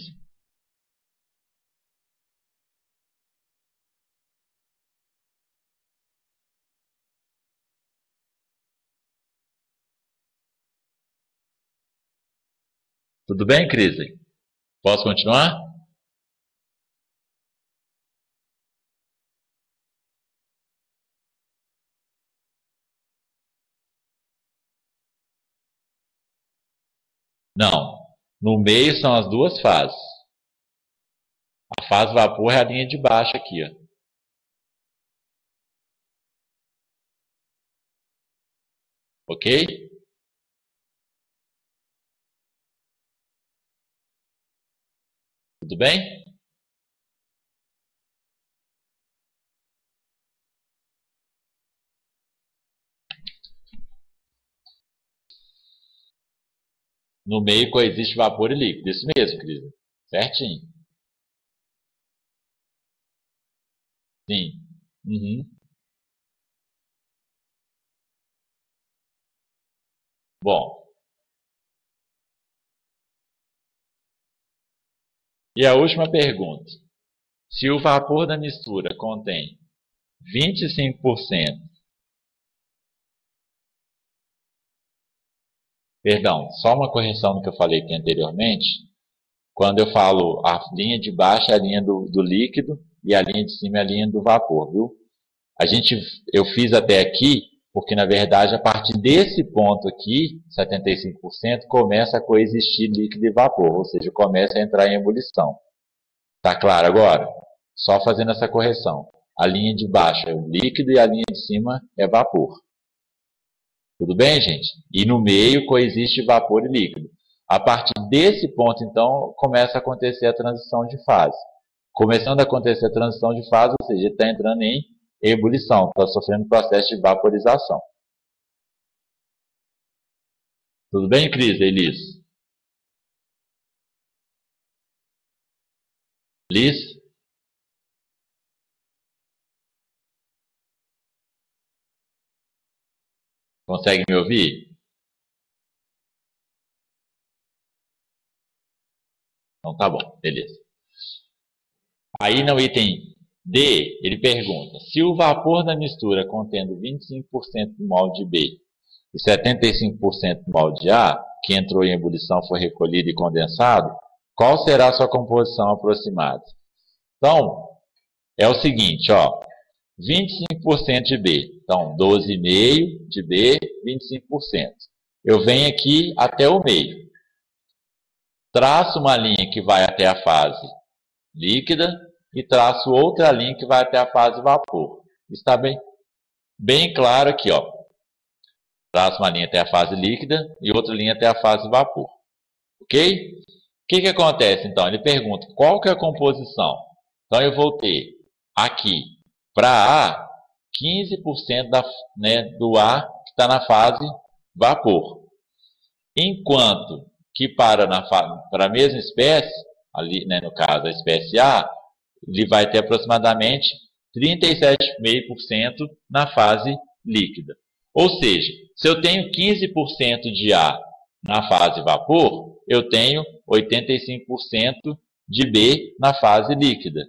Tudo bem, Cris? Posso continuar? Não. No meio são as duas fases. A fase vapor é a linha de baixo aqui, ó. Ok? Tudo bem? No meio coexiste vapor e líquido. Isso mesmo, Cris. Certinho. Sim. Uhum. Bom. E a última pergunta. Se o vapor da mistura contém 25%, perdão, só uma correção do que eu falei aqui anteriormente. Quando eu falo a linha de baixo é a linha do líquido e a linha de cima é a linha do vapor, viu? Eu fiz até aqui, porque na verdade a partir desse ponto aqui, 75%, começa a coexistir líquido e vapor, ou seja, começa a entrar em ebulição. Tá claro agora? Só fazendo essa correção. A linha de baixo é o líquido e a linha de cima é vapor. Tudo bem, gente? E no meio coexiste vapor e líquido. A partir desse ponto, então, começa a acontecer a transição de fase. Começando a acontecer a transição de fase, ou seja, ele está entrando em ebulição, está sofrendo processo de vaporização. Tudo bem, Cris, Elis? Liz? Consegue me ouvir? Então tá bom, beleza. Aí no item D, ele pergunta, se o vapor da mistura contendo 25% do mol de B e 75% do mol de A, que entrou em ebulição, foi recolhido e condensado, qual será a sua composição aproximada? Então, é o seguinte, ó, 25% de B, então 12,5% de B, 25%. Eu venho aqui até o meio. Traço uma linha que vai até a fase líquida e traço outra linha que vai até a fase vapor. Está bem claro aqui, ó. Traço uma linha até a fase líquida e outra linha até a fase vapor. Ok? O que acontece, então? Ele pergunta, qual que é a composição? Então, eu vou ter aqui, para A, 15% do A que está na fase vapor. Enquanto que para a mesma espécie, ali, no caso a espécie A, ele vai ter aproximadamente 37,5% na fase líquida. Ou seja, se eu tenho 15% de A na fase vapor, eu tenho 85% de B na fase líquida.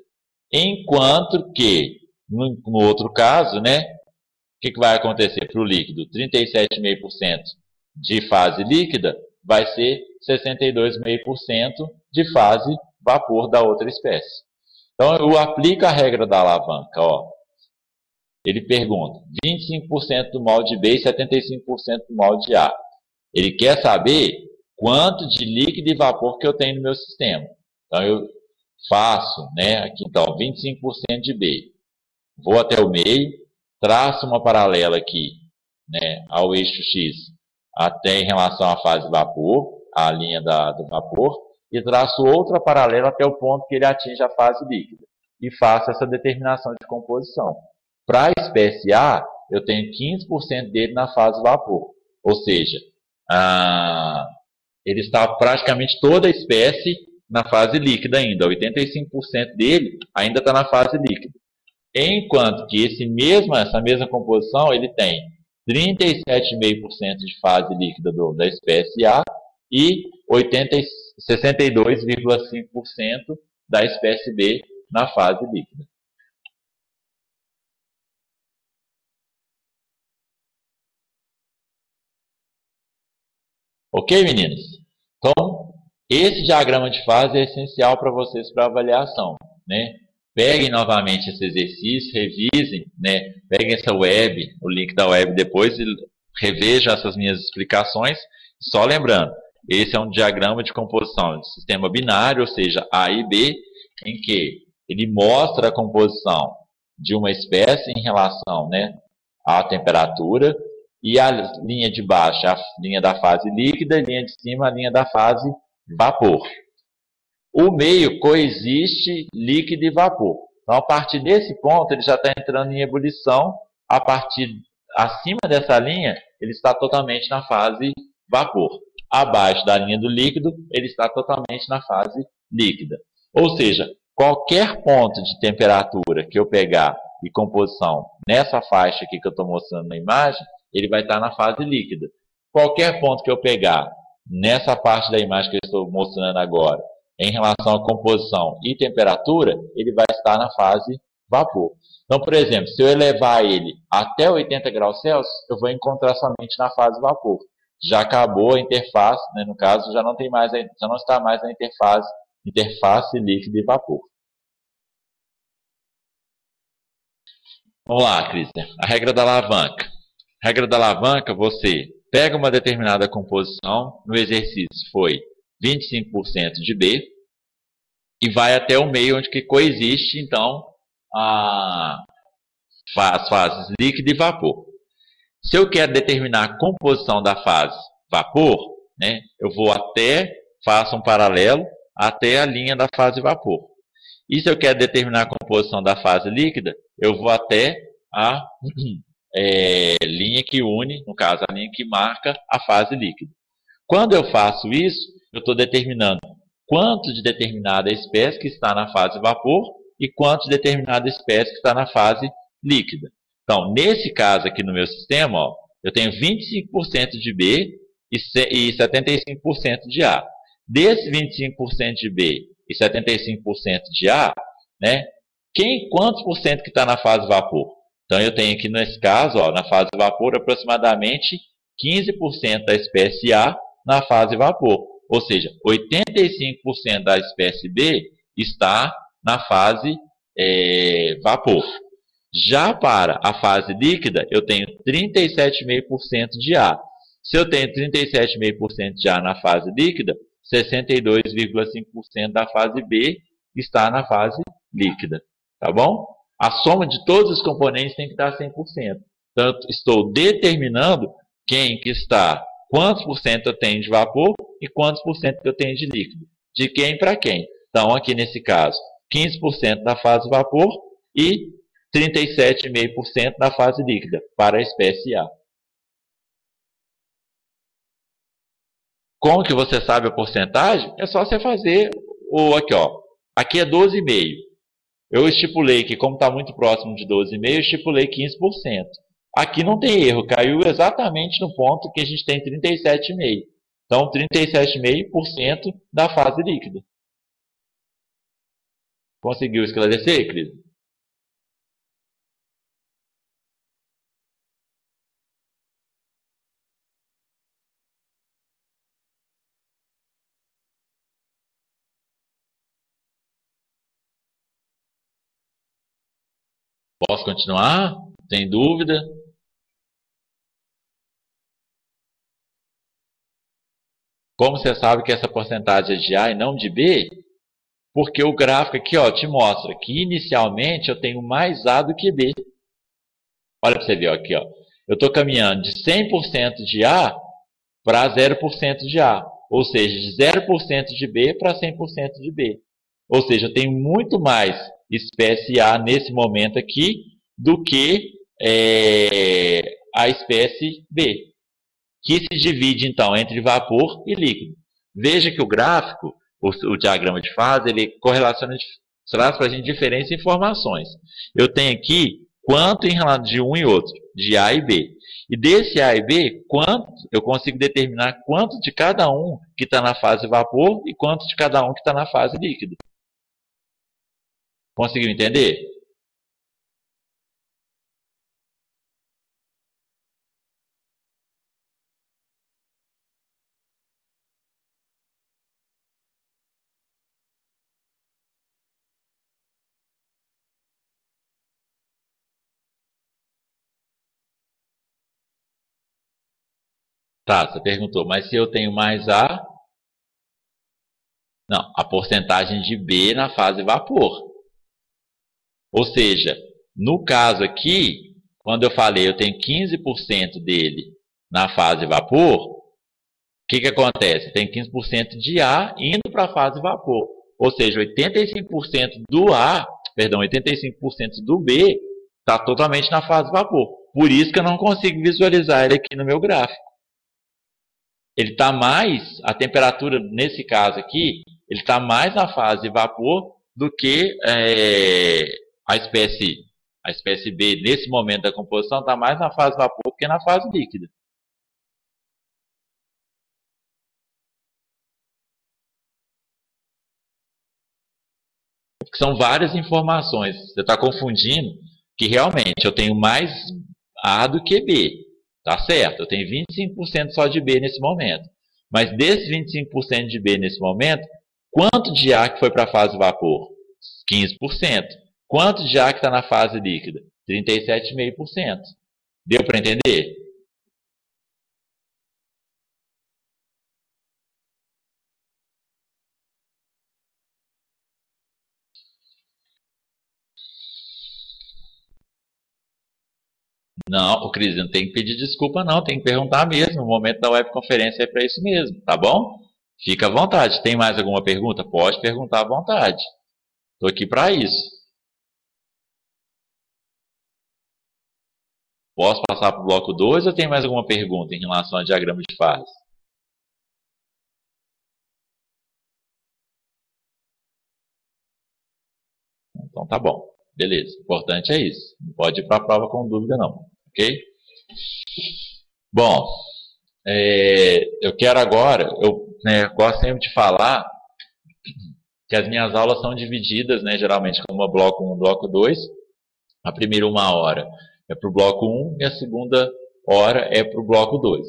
Enquanto que, no outro caso, o que vai acontecer para o líquido? 37,5% de fase líquida vai ser 62,5% de fase vapor da outra espécie. Então, eu aplico a regra da alavanca. Ó. Ele pergunta, 25% do mol de B e 75% do mol de A. Ele quer saber quanto de líquido e vapor que eu tenho no meu sistema. Então, eu faço, aqui então, 25% de B. Vou até o meio, traço uma paralela aqui, ao eixo X, até em relação à fase vapor, a linha do vapor, e traço outra paralela até o ponto que ele atinge a fase líquida. E faço essa determinação de composição. Para a espécie A, eu tenho 15% dele na fase vapor. Ou seja, ele está praticamente toda a espécie na fase líquida ainda. 85% dele ainda está na fase líquida. Enquanto que essa mesma composição, ele tem 37,5% de fase líquida da espécie A e 62,5% da espécie B na fase líquida. Ok, meninos? Então, esse diagrama de fase é essencial para vocês para avaliação, Peguem novamente esse exercício, revisem, Peguem essa web, o link da web depois e revejam essas minhas explicações. Só lembrando, esse é um diagrama de composição de sistema binário, ou seja, A e B, em que ele mostra a composição de uma espécie em relação à temperatura, e a linha de baixo, a linha da fase líquida, e a linha de cima, a linha da fase vapor. O meio coexiste líquido e vapor. Então, a partir desse ponto, ele já está entrando em ebulição. Acima dessa linha, ele está totalmente na fase vapor. Abaixo da linha do líquido, ele está totalmente na fase líquida. Ou seja, qualquer ponto de temperatura que eu pegar e composição nessa faixa aqui que eu estou mostrando na imagem, ele vai estar na fase líquida. Qualquer ponto que eu pegar nessa parte da imagem que eu estou mostrando agora, em relação à composição e temperatura, ele vai estar na fase vapor. Então, por exemplo, se eu elevar ele até 80 graus Celsius, eu vou encontrar somente na fase vapor. Já acabou a interface, no caso, já não está mais na interface líquido e vapor. Vamos lá, Cristian. A regra da alavanca. A regra da alavanca, você pega uma determinada composição, no exercício foi 25% de B, e vai até o meio onde que coexiste, então, as fases líquido e vapor. Se eu quero determinar a composição da fase vapor, né, eu vou faço um paralelo até a linha da fase vapor. E se eu quero determinar a composição da fase líquida, eu vou até a linha que une, no caso, a linha que marca a fase líquida. Quando eu faço isso, eu estou determinando quanto de determinada espécie que está na fase vapor e quanto de determinada espécie que está na fase líquida. Então, nesse caso aqui no meu sistema, ó, eu tenho 25% de B e 75% de A. Desse 25% de B e 75% de A, né, quantos por cento que está na fase vapor? Então, eu tenho aqui nesse caso, ó, na fase vapor, aproximadamente 15% da espécie A na fase vapor. Ou seja, 85% da espécie B está na fase vapor. Já para a fase líquida, eu tenho 37,5% de A. Se eu tenho 37,5% de A na fase líquida, 62,5% da fase B está na fase líquida. Tá bom? A soma de todos os componentes tem que dar 100%. Então, estou determinando quantos por cento eu tenho de vapor e quantos por cento que eu tenho de líquido. De quem para quem. Então, aqui nesse caso, 15% da fase vapor e 37,5% da fase líquida para a espécie A. Como que você sabe a porcentagem? É só você fazer aqui, ó. Aqui é 12,5%. Eu estipulei que, como está muito próximo de 12,5%, eu estipulei 15%. Aqui não tem erro, caiu exatamente no ponto que a gente tem 37,5%. Então, 37,5% da fase líquida. Conseguiu esclarecer, Cris? Posso continuar? Sem dúvida? Como você sabe que essa porcentagem é de A e não de B? Porque o gráfico aqui ó, te mostra que inicialmente eu tenho mais A do que B. Olha para você ver ó, aqui. Ó. Eu estou caminhando de 100% de A para 0% de A. Ou seja, de 0% de B para 100% de B. Ou seja, eu tenho muito mais espécie A nesse momento aqui do que a espécie B, que se divide então entre vapor e líquido. Veja que o gráfico, o diagrama de fase, ele correlaciona, traz para a gente diferentes informações. Eu tenho aqui quanto em relação de um e outro, de A e B. E desse A e B, eu consigo determinar quanto de cada um que está na fase vapor e quanto de cada um que está na fase líquida. Conseguiu entender? Tá, você perguntou, mas se eu tenho mais A, não, a porcentagem de B na fase vapor. Ou seja, no caso aqui, quando eu falei eu tenho 15% dele na fase vapor, o que acontece? Tem 15% de A indo para a fase vapor. Ou seja, 85% do A, perdão, 85% do B está totalmente na fase vapor. Por isso que eu não consigo visualizar ele aqui no meu gráfico. Ele está mais, a temperatura nesse caso aqui, ele está mais na fase vapor do que a espécie B, nesse momento da composição, está mais na fase vapor do que na fase líquida. Porque são várias informações. Você está confundindo que realmente eu tenho mais A do que B. Tá certo, eu tenho 25% só de B nesse momento. Mas desses 25% de B nesse momento, quanto de A que foi para a fase vapor? 15%. Quanto de A que está na fase líquida? 37,5%. Deu para entender? Não, Cris, não tem que pedir desculpa, não. Tem que perguntar mesmo. O momento da webconferência é para isso mesmo, tá bom? Fica à vontade. Tem mais alguma pergunta? Pode perguntar à vontade. Estou aqui para isso. Posso passar para o bloco 2 ou tem mais alguma pergunta em relação ao diagrama de fase? Então tá bom. Beleza. O importante é isso. Não pode ir para a prova com dúvida, não. Ok? Bom, eu quero agora, eu gosto sempre de falar que as minhas aulas são divididas, geralmente como bloco 1 e bloco 2. A primeira 1 hora é para o bloco 1 e a segunda hora é para o bloco 2.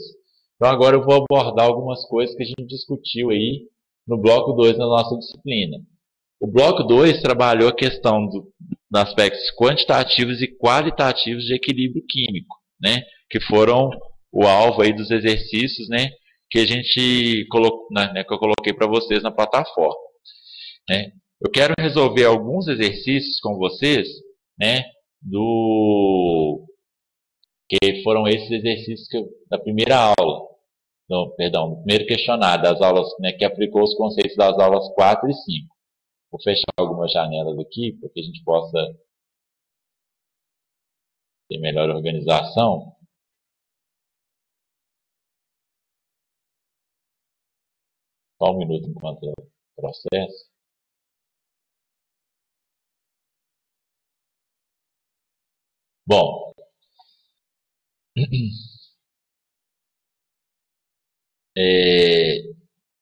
Então agora eu vou abordar algumas coisas que a gente discutiu aí no bloco 2 na nossa disciplina. O bloco 2 trabalhou a questão dos aspectos quantitativos e qualitativos de equilíbrio químico, que foram o alvo aí dos exercícios, que a gente colocou, que eu coloquei para vocês na plataforma. Eu quero resolver alguns exercícios com vocês, que foram esses exercícios da primeira aula, do primeiro questionário das aulas, que aplicou os conceitos das aulas 4 e 5. Vou fechar algumas janelas aqui para que a gente possa ter melhor organização. Só um minuto enquanto eu processo. Bom,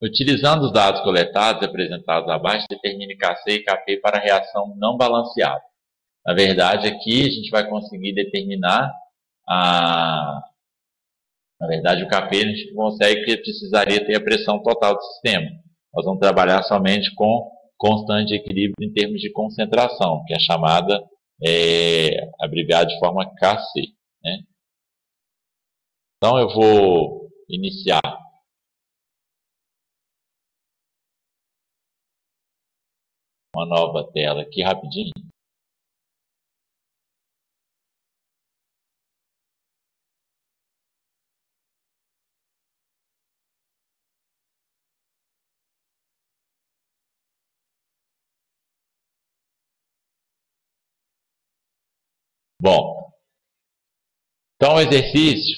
utilizando os dados coletados e apresentados abaixo, determine KC e KP para reação não balanceada. Na verdade, aqui a gente vai conseguir determinar Na verdade, o KP a gente consegue que precisaria ter a pressão total do sistema. Nós vamos trabalhar somente com constante de equilíbrio em termos de concentração, que é chamada, abreviada de forma KC. Então, eu vou iniciar uma nova tela aqui rapidinho. Bom, então o exercício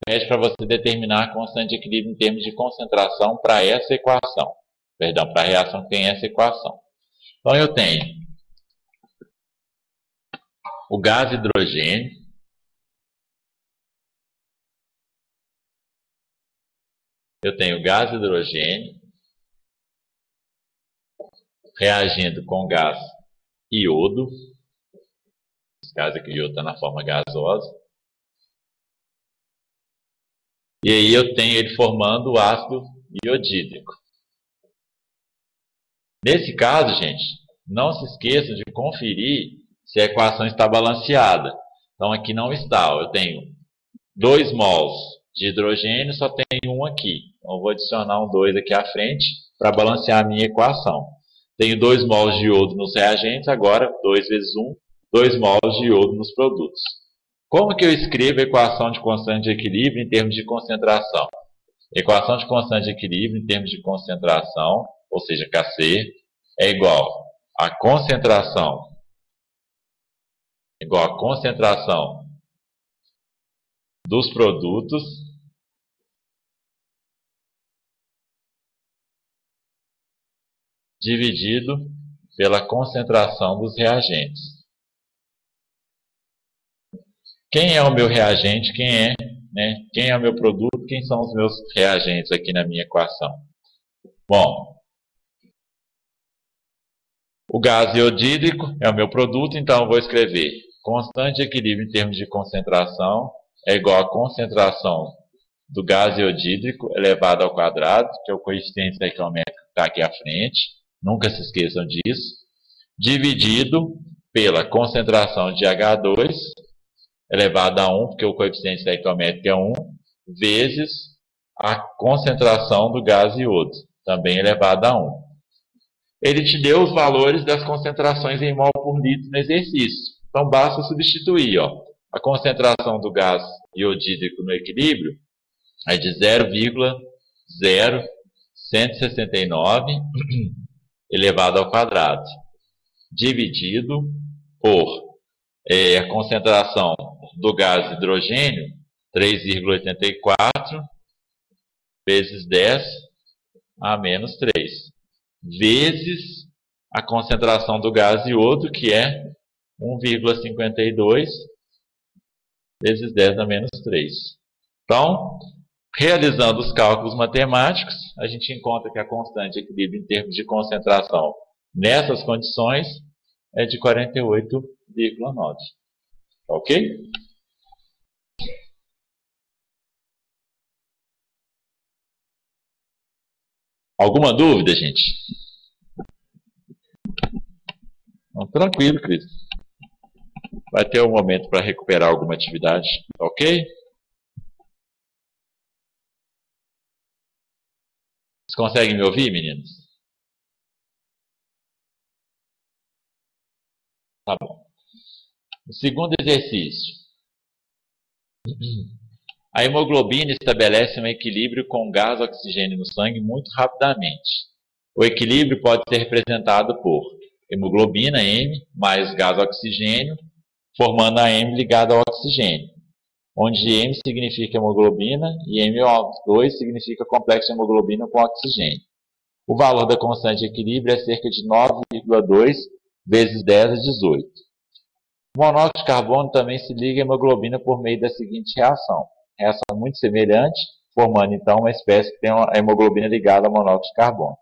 pede para você determinar a constante de equilíbrio em termos de concentração para essa equação. Perdão, para a reação que tem essa equação. Então eu tenho o gás hidrogênio, reagindo com gás iodo. Esse gás aqui, o iodo está na forma gasosa. E aí eu tenho ele formando o ácido iodídrico. Nesse caso, gente, não se esqueçam de conferir se a equação está balanceada. Então aqui não está. Eu tenho 2 mols de hidrogênio, só tenho 1 aqui. Então eu vou adicionar um 2 aqui à frente para balancear a minha equação. Tenho 2 mols de iodo nos reagentes, agora 2 vezes 1, 2 mols de iodo nos produtos. Como que eu escrevo a equação de constante de equilíbrio em termos de concentração? Equação de constante de equilíbrio em termos de concentração, ou seja, Kc, é igual a concentração dos produtos dividido pela concentração dos reagentes. Quem é o meu reagente? Quem é o meu produto? Quem são os meus reagentes aqui na minha equação? Bom, o gás iodídrico é o meu produto, então eu vou escrever constante de equilíbrio em termos de concentração é igual a concentração do gás iodídrico elevado ao quadrado, que é o coeficiente estequiométrico que está aqui à frente, nunca se esqueçam disso, dividido pela concentração de H2 elevado a 1, porque o coeficiente estequiométrico é 1, vezes a concentração do gás iodo, também elevado a 1. ele te deu os valores das concentrações em mol por litro no exercício. Então basta substituir, ó, a concentração do gás iodídrico no equilíbrio é de 0,0169 elevado ao quadrado, dividido por a concentração do gás hidrogênio, 3,84 vezes 10 a menos 3, vezes a concentração do gás iodo, que é 1,52 vezes 10 a menos 3. Então, realizando os cálculos matemáticos, a gente encontra que a constante de equilíbrio em termos de concentração nessas condições é de 48,9. Ok? Alguma dúvida, gente? Não, tranquilo, Cris. Vai ter um momento para recuperar alguma atividade, ok? Vocês conseguem me ouvir, meninos? Tá bom. O segundo exercício. A hemoglobina estabelece um equilíbrio com gás e oxigênio no sangue muito rapidamente. O equilíbrio pode ser representado por hemoglobina M mais gás oxigênio, formando a M ligada ao oxigênio, onde M significa hemoglobina e MO2 significa complexo de hemoglobina com oxigênio. O valor da constante de equilíbrio é cerca de 9,2 vezes 10 a 18. O monóxido de carbono também se liga à hemoglobina por meio da seguinte reação. Reação muito semelhante, formando então uma espécie que tem a hemoglobina ligada ao monóxido de carbono.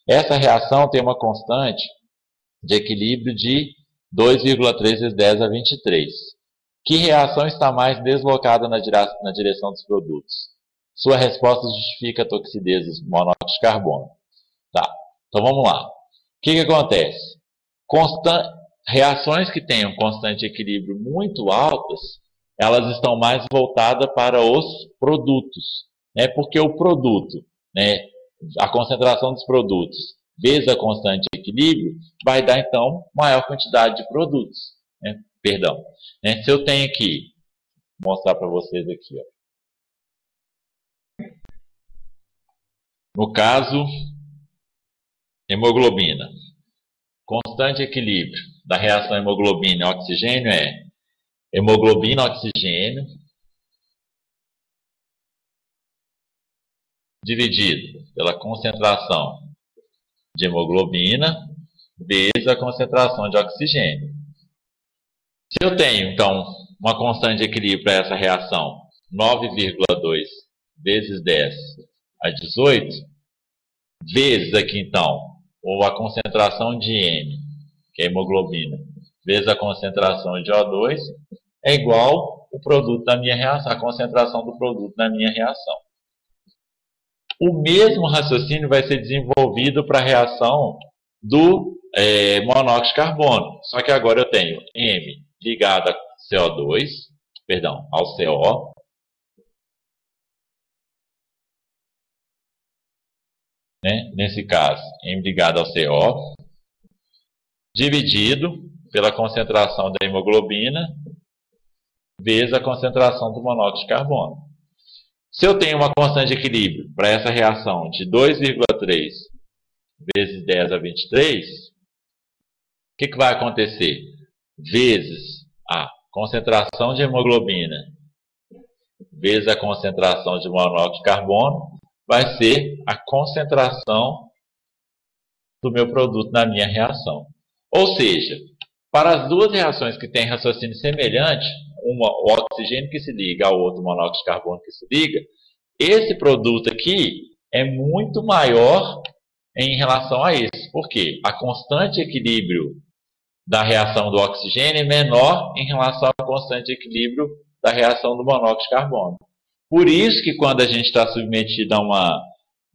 Essa reação tem uma constante de equilíbrio de 2,3 vezes 10 a 23. Que reação está mais deslocada na direção dos produtos? Sua resposta justifica a toxidez do monóxido de carbono. Tá, então vamos lá. O que acontece? Reações que tenham constante de equilíbrio muito altas, elas estão mais voltadas para os produtos, né? Porque o produto, né, a concentração dos produtos vezes a constante de equilíbrio vai dar então maior quantidade de produtos, né? Perdão, né? Se eu tenho aqui, vou mostrar para vocês aqui, ó. No caso, hemoglobina, constante de equilíbrio da reação hemoglobina e oxigênio é hemoglobina oxigênio dividido pela concentração de hemoglobina vezes a concentração de oxigênio. Se eu tenho, então, uma constante de equilíbrio para essa reação, 9,2 vezes 10 a 18, vezes aqui, então, ou a concentração de M, que é a hemoglobina, vezes a concentração de O2, é igual o produto da minha reação, a concentração do produto da minha reação. O mesmo raciocínio vai ser desenvolvido para a reação do monóxido de carbono. Só que agora eu tenho M ligado a CO2, perdão, ao CO, né? Nesse caso, M ligado ao CO, dividido pela concentração da hemoglobina vezes a concentração do monóxido de carbono. Se eu tenho uma constante de equilíbrio para essa reação de 2,3 vezes 10 a 23, o que vai acontecer? Vezes a concentração de hemoglobina vezes a concentração de monóxido de carbono vai ser a concentração do meu produto na minha reação. Ou seja, para as duas reações que têm raciocínio semelhante, o oxigênio que se liga ao outro monóxido de carbono que se liga, esse produto aqui é muito maior em relação a esse. Por quê? A constante de equilíbrio da reação do oxigênio é menor em relação à constante de equilíbrio da reação do monóxido de carbono. Por isso que quando a gente está submetido a uma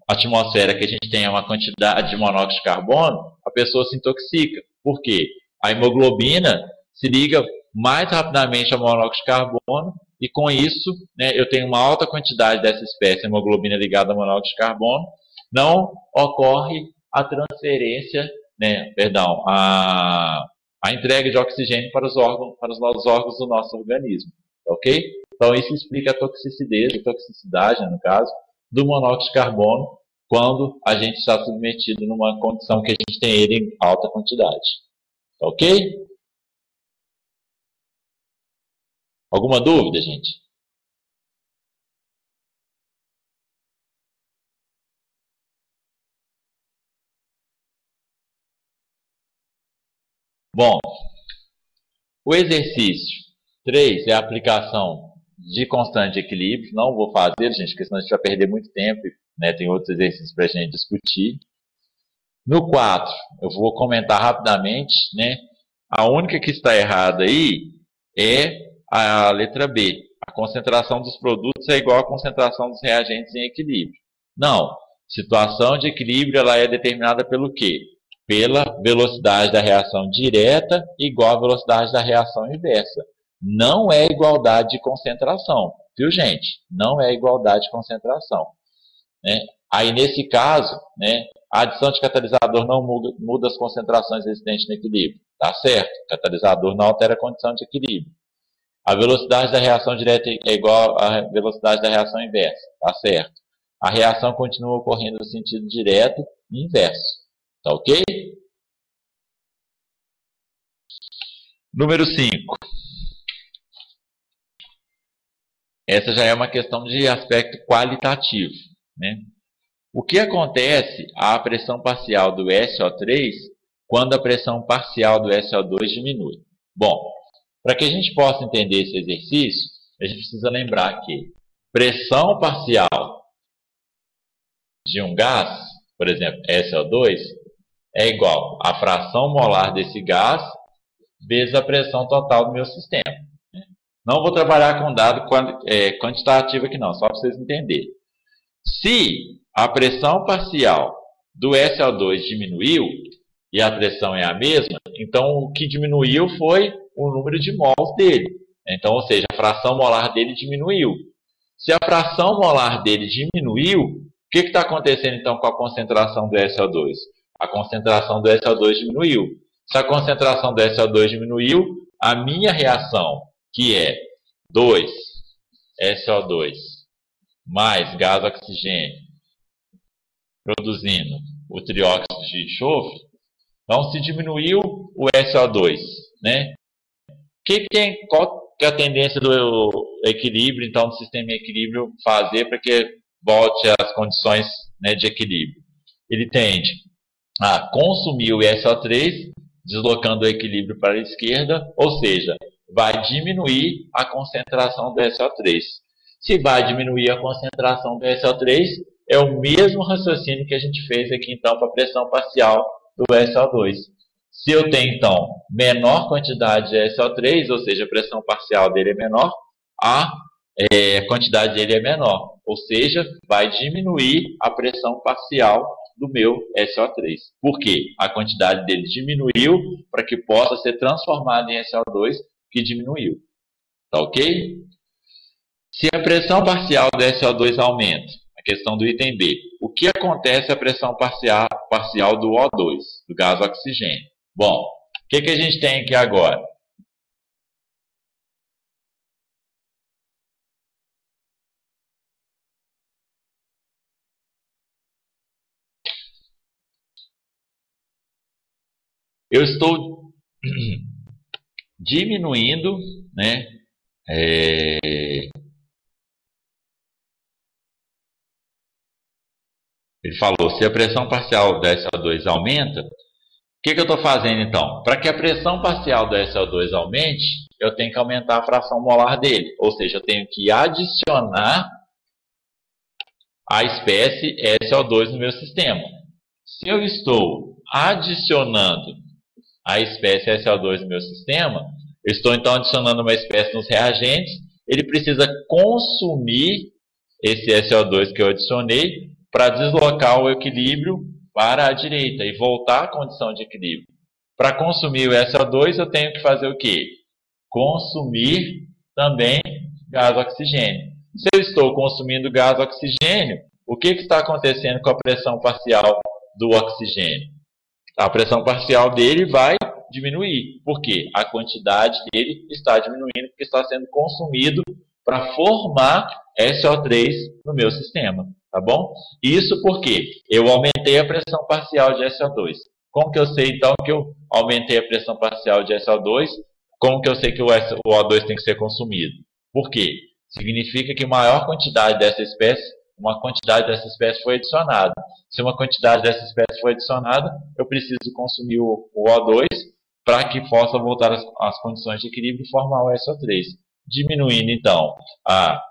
atmosfera que a gente tenha uma quantidade de monóxido de carbono, a pessoa se intoxica. Por quê? A hemoglobina se liga mais rapidamente ao monóxido de carbono e com isso, né, eu tenho uma alta quantidade dessa espécie, hemoglobina ligada ao monóxido de carbono, não ocorre a transferência, né, perdão, a entrega de oxigênio para os novos órgãos do nosso organismo, ok? Então isso explica a toxicidade, né, no caso, do monóxido de carbono quando a gente está submetido numa condição que a gente tem ele em alta quantidade, ok? Alguma dúvida, gente? Bom, o exercício 3 é a aplicação de constante de equilíbrio. Não vou fazer, gente, porque senão a gente vai perder muito tempo, né? Tem outros exercícios para a gente discutir. No 4, eu vou comentar rapidamente, né? A única que está errada aí é a letra B. A concentração dos produtos é igual à concentração dos reagentes em equilíbrio. Não. Situação de equilíbrio ela é determinada pelo quê? Pela velocidade da reação direta igual à velocidade da reação inversa. Não é igualdade de concentração, viu, gente? Não é igualdade de concentração, né? Aí, nesse caso, né, a adição de catalisador não muda as concentrações existentes no equilíbrio. Tá certo? O catalisador não altera a condição de equilíbrio. A velocidade da reação direta é igual à velocidade da reação inversa. Tá certo? A reação continua ocorrendo no sentido direto e inverso. Tá ok? Número 5. Essa já é uma questão de aspecto qualitativo, né? O que acontece à pressão parcial do SO3 quando a pressão parcial do SO2 diminui? Bom, para que a gente possa entender esse exercício, a gente precisa lembrar que pressão parcial de um gás, por exemplo, SO2, é igual à fração molar desse gás vezes a pressão total do meu sistema. Não vou trabalhar com dado quantitativo aqui não, só para vocês entenderem. Se a pressão parcial do SO2 diminuiu, e a pressão é a mesma, então o que diminuiu foi o número de mols dele. Então, ou seja, a fração molar dele diminuiu. Se a fração molar dele diminuiu, o que está acontecendo então com a concentração do SO2? A concentração do SO2 diminuiu. Se a concentração do SO2 diminuiu, a minha reação, que é 2 SO2 mais gás oxigênio, produzindo o trióxido de enxofre, então se diminuiu o SO2, né? Qual que é a tendência do equilíbrio, então, do sistema em equilíbrio fazer para que volte às condições, né, de equilíbrio? Ele tende a consumir o SO3, deslocando o equilíbrio para a esquerda, ou seja, vai diminuir a concentração do SO3. Se vai diminuir a concentração do SO3, é o mesmo raciocínio que a gente fez aqui, então, para a pressão parcial do SO2. Se eu tenho, então, menor quantidade de SO3, ou seja, a pressão parcial dele é menor, a quantidade dele é menor. Ou seja, vai diminuir a pressão parcial do meu SO3. Por quê? A quantidade dele diminuiu para que possa ser transformado em SO2, que diminuiu. Tá ok? Se a pressão parcial do SO2 aumenta, a questão do item B, o que acontece à pressão parcial do O2, do gás oxigênio? Bom, o que a gente tem aqui agora? Eu estou diminuindo, né? Ele falou, se a pressão parcial do SO2 aumenta, o que eu estou fazendo então? Para que a pressão parcial do SO2 aumente, eu tenho que aumentar a fração molar dele. Ou seja, eu tenho que adicionar a espécie SO2 no meu sistema. Se eu estou adicionando a espécie SO2 no meu sistema, eu estou então adicionando uma espécie nos reagentes, ele precisa consumir esse SO2 que eu adicionei para deslocar o equilíbrio para a direita e voltar à condição de equilíbrio. Para consumir o SO2, eu tenho que fazer o quê? Consumir também gás oxigênio. Se eu estou consumindo gás oxigênio, o que está acontecendo com a pressão parcial do oxigênio? A pressão parcial dele vai diminuir. Por quê? A quantidade dele está diminuindo porque está sendo consumido para formar SO3 no meu sistema. Tá bom? Isso porque eu aumentei a pressão parcial de SO2. Como que eu sei, então, que eu aumentei a pressão parcial de SO2? Como que eu sei que o O2 tem que ser consumido? Por quê? Significa que maior quantidade dessa espécie, uma quantidade dessa espécie foi adicionada. Se uma quantidade dessa espécie foi adicionada, eu preciso consumir o O2 para que possa voltar às condições de equilíbrio e formar o SO3. Diminuindo, então, a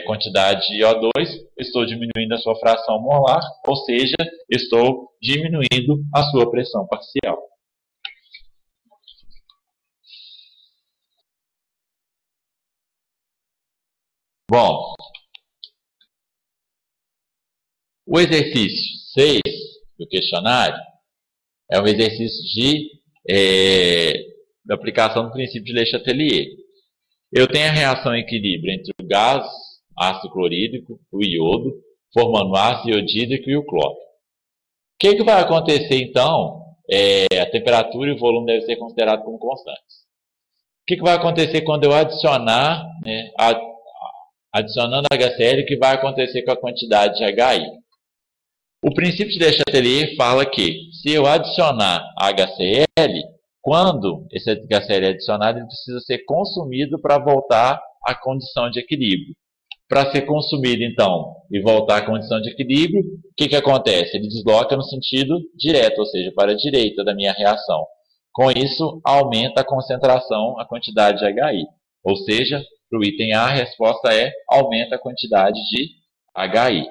quantidade de O2, estou diminuindo a sua fração molar, ou seja, estou diminuindo a sua pressão parcial. Bom, o exercício 6 do questionário é um exercício de aplicação do princípio de Le Chatelier. Eu tenho a reação em equilíbrio entre o gás, ácido clorídrico, o iodo, formando o ácido iodídrico e o cloro. O que vai acontecer, então? A temperatura e o volume devem ser considerados como constantes. O que vai acontecer quando eu adicionar, adicionando HCl, o que vai acontecer com a quantidade de HI? O princípio de Le Chatelier fala que, se eu adicionar HCl, quando esse HCl é adicionado, ele precisa ser consumido para voltar à condição de equilíbrio. Para ser consumido, então, e voltar à condição de equilíbrio, o que acontece? Ele desloca no sentido direto, ou seja, para a direita da minha reação. Com isso, aumenta a concentração, a quantidade de HI. Ou seja, para o item A, a resposta é aumenta a quantidade de HI.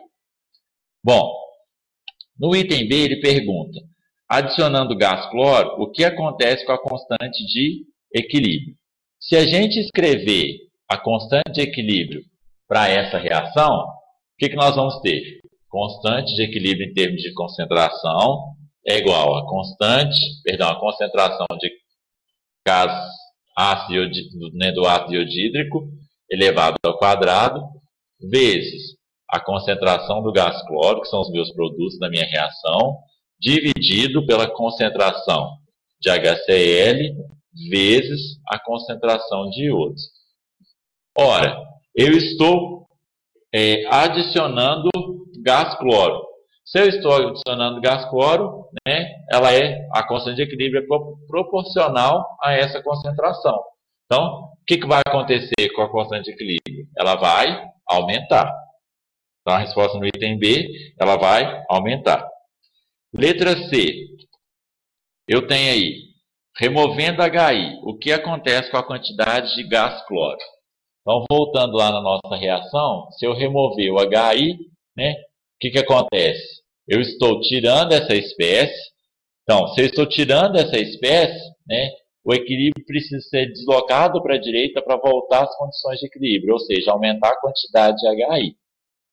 Bom, no item B, ele pergunta, adicionando gás cloro, o que acontece com a constante de equilíbrio? Se a gente escrever a constante de equilíbrio para essa reação, o que nós vamos ter? Constante de equilíbrio em termos de concentração é igual a concentração de gás do ácido iodídrico elevado ao quadrado, vezes a concentração do gás cloro, que são os meus produtos da minha reação, dividido pela concentração de HCl, vezes a concentração de iodo. Ora, eu estou adicionando gás cloro. Se eu estou adicionando gás cloro, a constante de equilíbrio é proporcional a essa concentração. Então, o que vai acontecer com a constante de equilíbrio? Ela vai aumentar. Então, a resposta no item B, ela vai aumentar. Letra C. Eu tenho aí, removendo HI, o que acontece com a quantidade de gás cloro? Então, voltando lá na nossa reação, se eu remover o HI, o que acontece? Eu estou tirando essa espécie. Então, se eu estou tirando essa espécie, o equilíbrio precisa ser deslocado para a direita para voltar às condições de equilíbrio, ou seja, aumentar a quantidade de HI.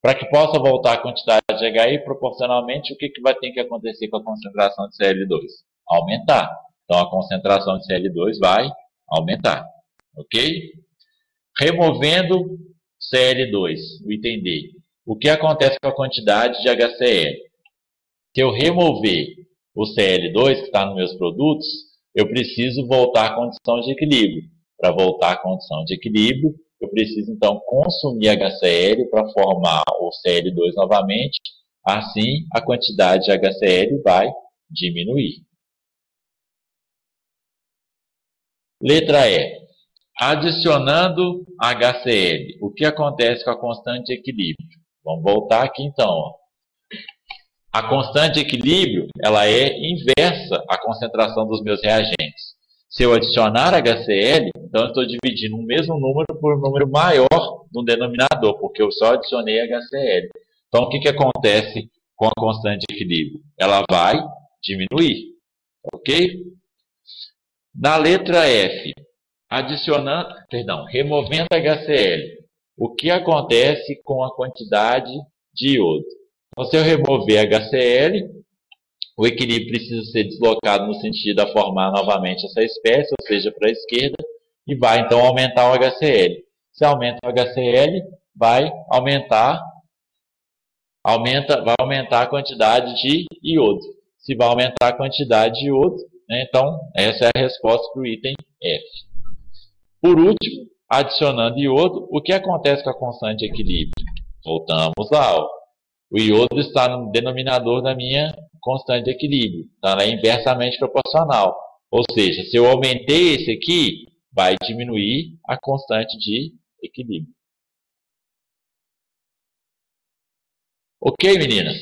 Para que possa voltar a quantidade de HI, proporcionalmente, o que vai ter que acontecer com a concentração de Cl2? Aumentar. Então, a concentração de Cl2 vai aumentar. Ok? Removendo Cl2, o item D. O que acontece com a quantidade de HCl? Se eu remover o Cl2, que está nos meus produtos, eu preciso voltar à condição de equilíbrio. Para voltar à condição de equilíbrio, eu preciso, então, consumir HCl para formar o Cl2 novamente. Assim, a quantidade de HCl vai diminuir. Letra E. Adicionando HCl, o que acontece com a constante de equilíbrio? Vamos voltar aqui, então. A constante de equilíbrio, ela é inversa à concentração dos meus reagentes. Se eu adicionar HCl, então eu estou dividindo o mesmo número por um número maior no denominador, porque eu só adicionei HCl. Então, o que acontece com a constante de equilíbrio? Ela vai diminuir, ok? Na letra F, removendo HCl, o que acontece com a quantidade de iodo? Então, se eu remover HCl, o equilíbrio precisa ser deslocado no sentido de formar novamente essa espécie, ou seja, para a esquerda, e vai então aumentar o HCl. Se aumenta o HCl, vai aumentar vai aumentar a quantidade de iodo. Se vai aumentar a quantidade de iodo, né, então essa é a resposta para o item F. Por último, adicionando iodo, o que acontece com a constante de equilíbrio? Voltamos lá. O iodo está no denominador da minha constante de equilíbrio. Então ela é inversamente proporcional. Ou seja, se eu aumentei esse aqui, vai diminuir a constante de equilíbrio. Ok, meninas?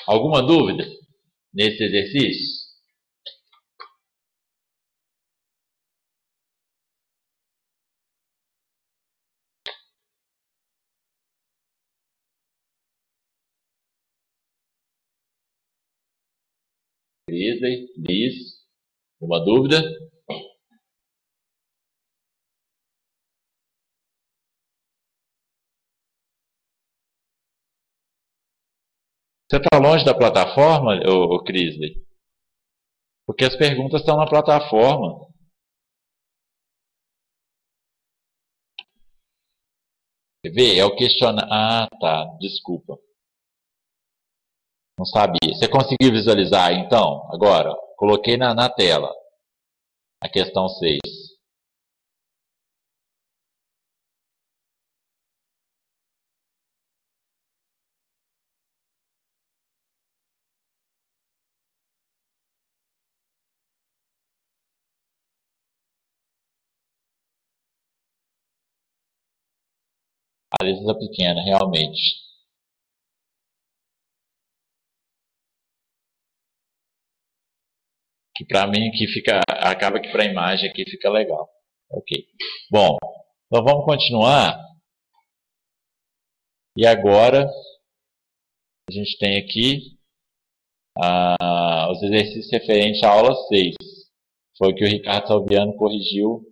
Alguma dúvida nesse exercício? Liz, uma dúvida? Você está longe da plataforma, Crisley? Porque as perguntas estão na plataforma. Quer ver? É o questionário. Ah, tá. Desculpa. Não sabia. Você conseguiu visualizar, então? Agora, coloquei na tela a questão 6. A letra pequena, realmente. Que para mim aqui fica, acaba que para a imagem aqui fica legal. Ok. Bom, então vamos continuar. E agora a gente tem aqui os exercícios referentes à aula 6. Foi o que o Ricardo Salviano corrigiu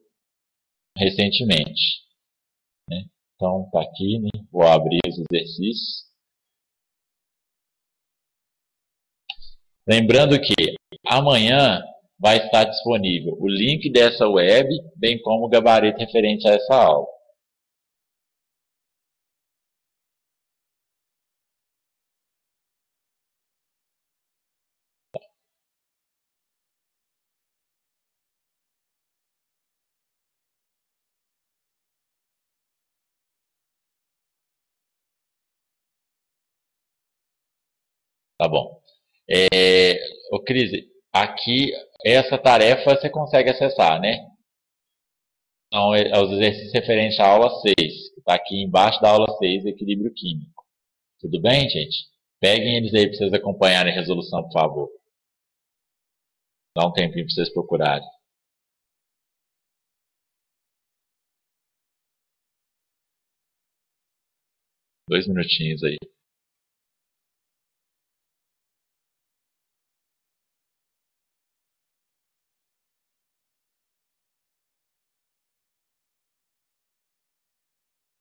recentemente. Né? Então tá aqui, né? Vou abrir os exercícios. Lembrando que amanhã vai estar disponível o link dessa web, bem como o gabarito referente a essa aula. Tá bom. Cris, aqui essa tarefa você consegue acessar, né? Então, os exercícios referentes à aula 6, que está aqui embaixo da aula 6, equilíbrio químico. Tudo bem, gente? Peguem eles aí para vocês acompanharem a resolução, por favor. Dá um tempinho para vocês procurarem. Dois minutinhos aí.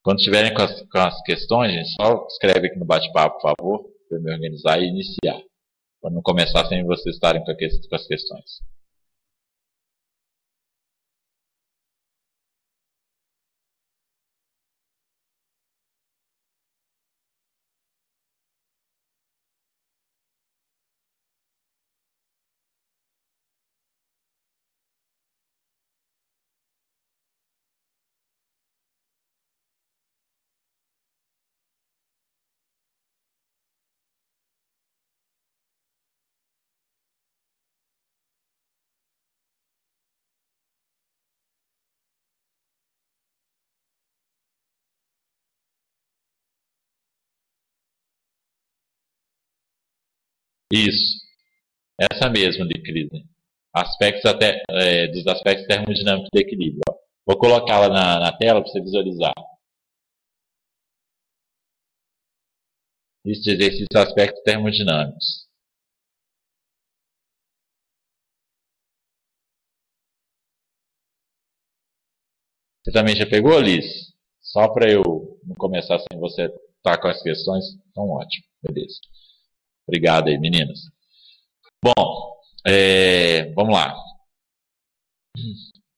Quando estiverem com as questões, gente, só escreve aqui no bate-papo, por favor, para eu me organizar e iniciar. Para não começar sem vocês estarem com as questões. Isso. Essa mesmo de crise. Dos aspectos termodinâmicos do equilíbrio. Ó. Vou colocá-la na tela para você visualizar. Lista de exercícios aspectos termodinâmicos. Você também já pegou, Liz? Só para eu não começar sem você estar com as questões? Então, ótimo. Beleza. Obrigado aí, meninas. Bom, vamos lá.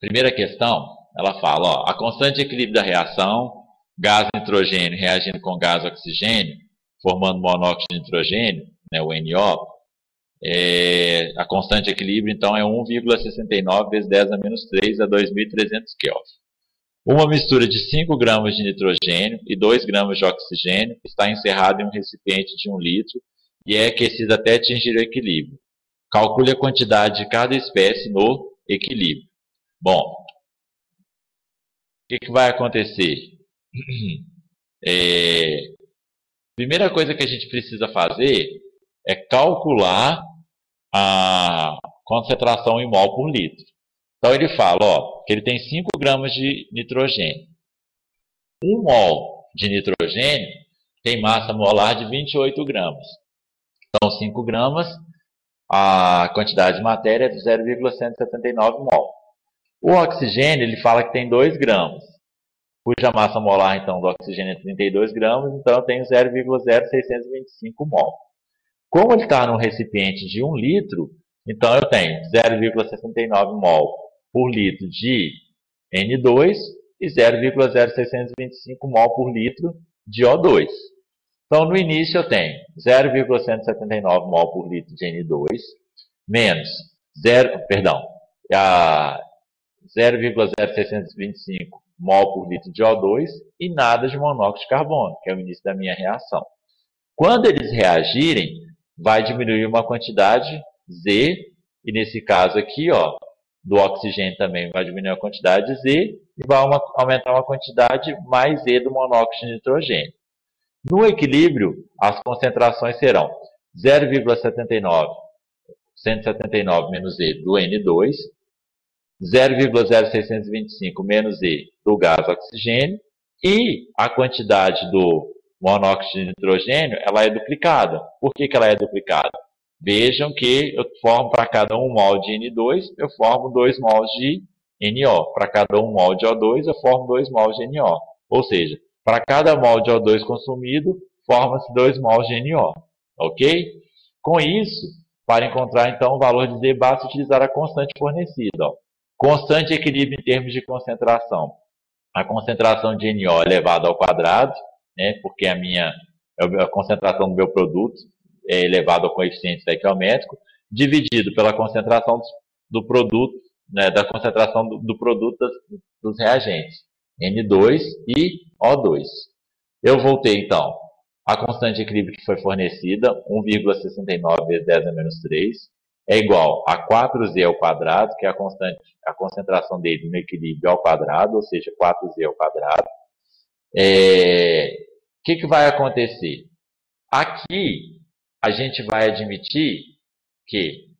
Primeira questão, ela fala, ó, a constante de equilíbrio da reação gás nitrogênio reagindo com gás oxigênio, formando monóxido de nitrogênio, né, o NO, a constante de equilíbrio, então, é 1,69 vezes 10 a menos 3 a 2.300 Kelvin. Uma mistura de 5 gramas de nitrogênio e 2 gramas de oxigênio está encerrada em um recipiente de 1 litro e é aquecida até atingir o equilíbrio. Calcule a quantidade de cada espécie no equilíbrio. Bom, o que vai acontecer? Primeira coisa que a gente precisa fazer é calcular a concentração em mol por litro. Então ele fala que ele tem 5 gramas de nitrogênio. 1 mol de nitrogênio tem massa molar de 28 gramas. Então 5 gramas, a quantidade de matéria é de 0,179 mol. O oxigênio ele fala que tem 2 gramas, cuja massa molar então do oxigênio é 32 gramas, então eu tenho 0,0625 mol. Como ele está num recipiente de 1 litro, então eu tenho 0,69 mol por litro de N2 e 0,0625 mol por litro de O2. Então, no início eu tenho 0,179 mol por litro de N2 menos 0,0625 mol por litro de O2 e nada de monóxido de carbono, que é o início da minha reação. Quando eles reagirem, vai diminuir uma quantidade Z, e nesse caso aqui, do oxigênio também vai diminuir a quantidade Z, e vai aumentar uma quantidade mais Z do monóxido de nitrogênio. No equilíbrio, as concentrações serão 179 menos Z do N2, 0,0625 menos Z do gás oxigênio, e a quantidade do monóxido de nitrogênio, ela é duplicada. Por que ela é duplicada? Vejam que eu formo para cada 1 mol de N2, eu formo 2 mols de NO. Para cada 1 mol de O2, eu formo 2 mols de NO. Ou seja, para cada mol de O2 consumido, forma-se 2 mols de NO. Ok? Com isso, para encontrar então o valor de Z, basta utilizar a constante fornecida. Constante de equilíbrio em termos de concentração. A concentração de NO elevado ao quadrado, né, porque a concentração do meu produto é elevada ao coeficiente estequiométrico, dividido pela concentração do produto, né, da concentração do produto dos reagentes, N2 e O2. Eu voltei, então, a constante de equilíbrio que foi fornecida, 1,69 vezes 10 a menos 3, é igual a 4Z ao quadrado, que é a concentração dele no equilíbrio ao quadrado, ou seja, 4Z ao quadrado. O que vai acontecer? Aqui, a gente vai admitir que,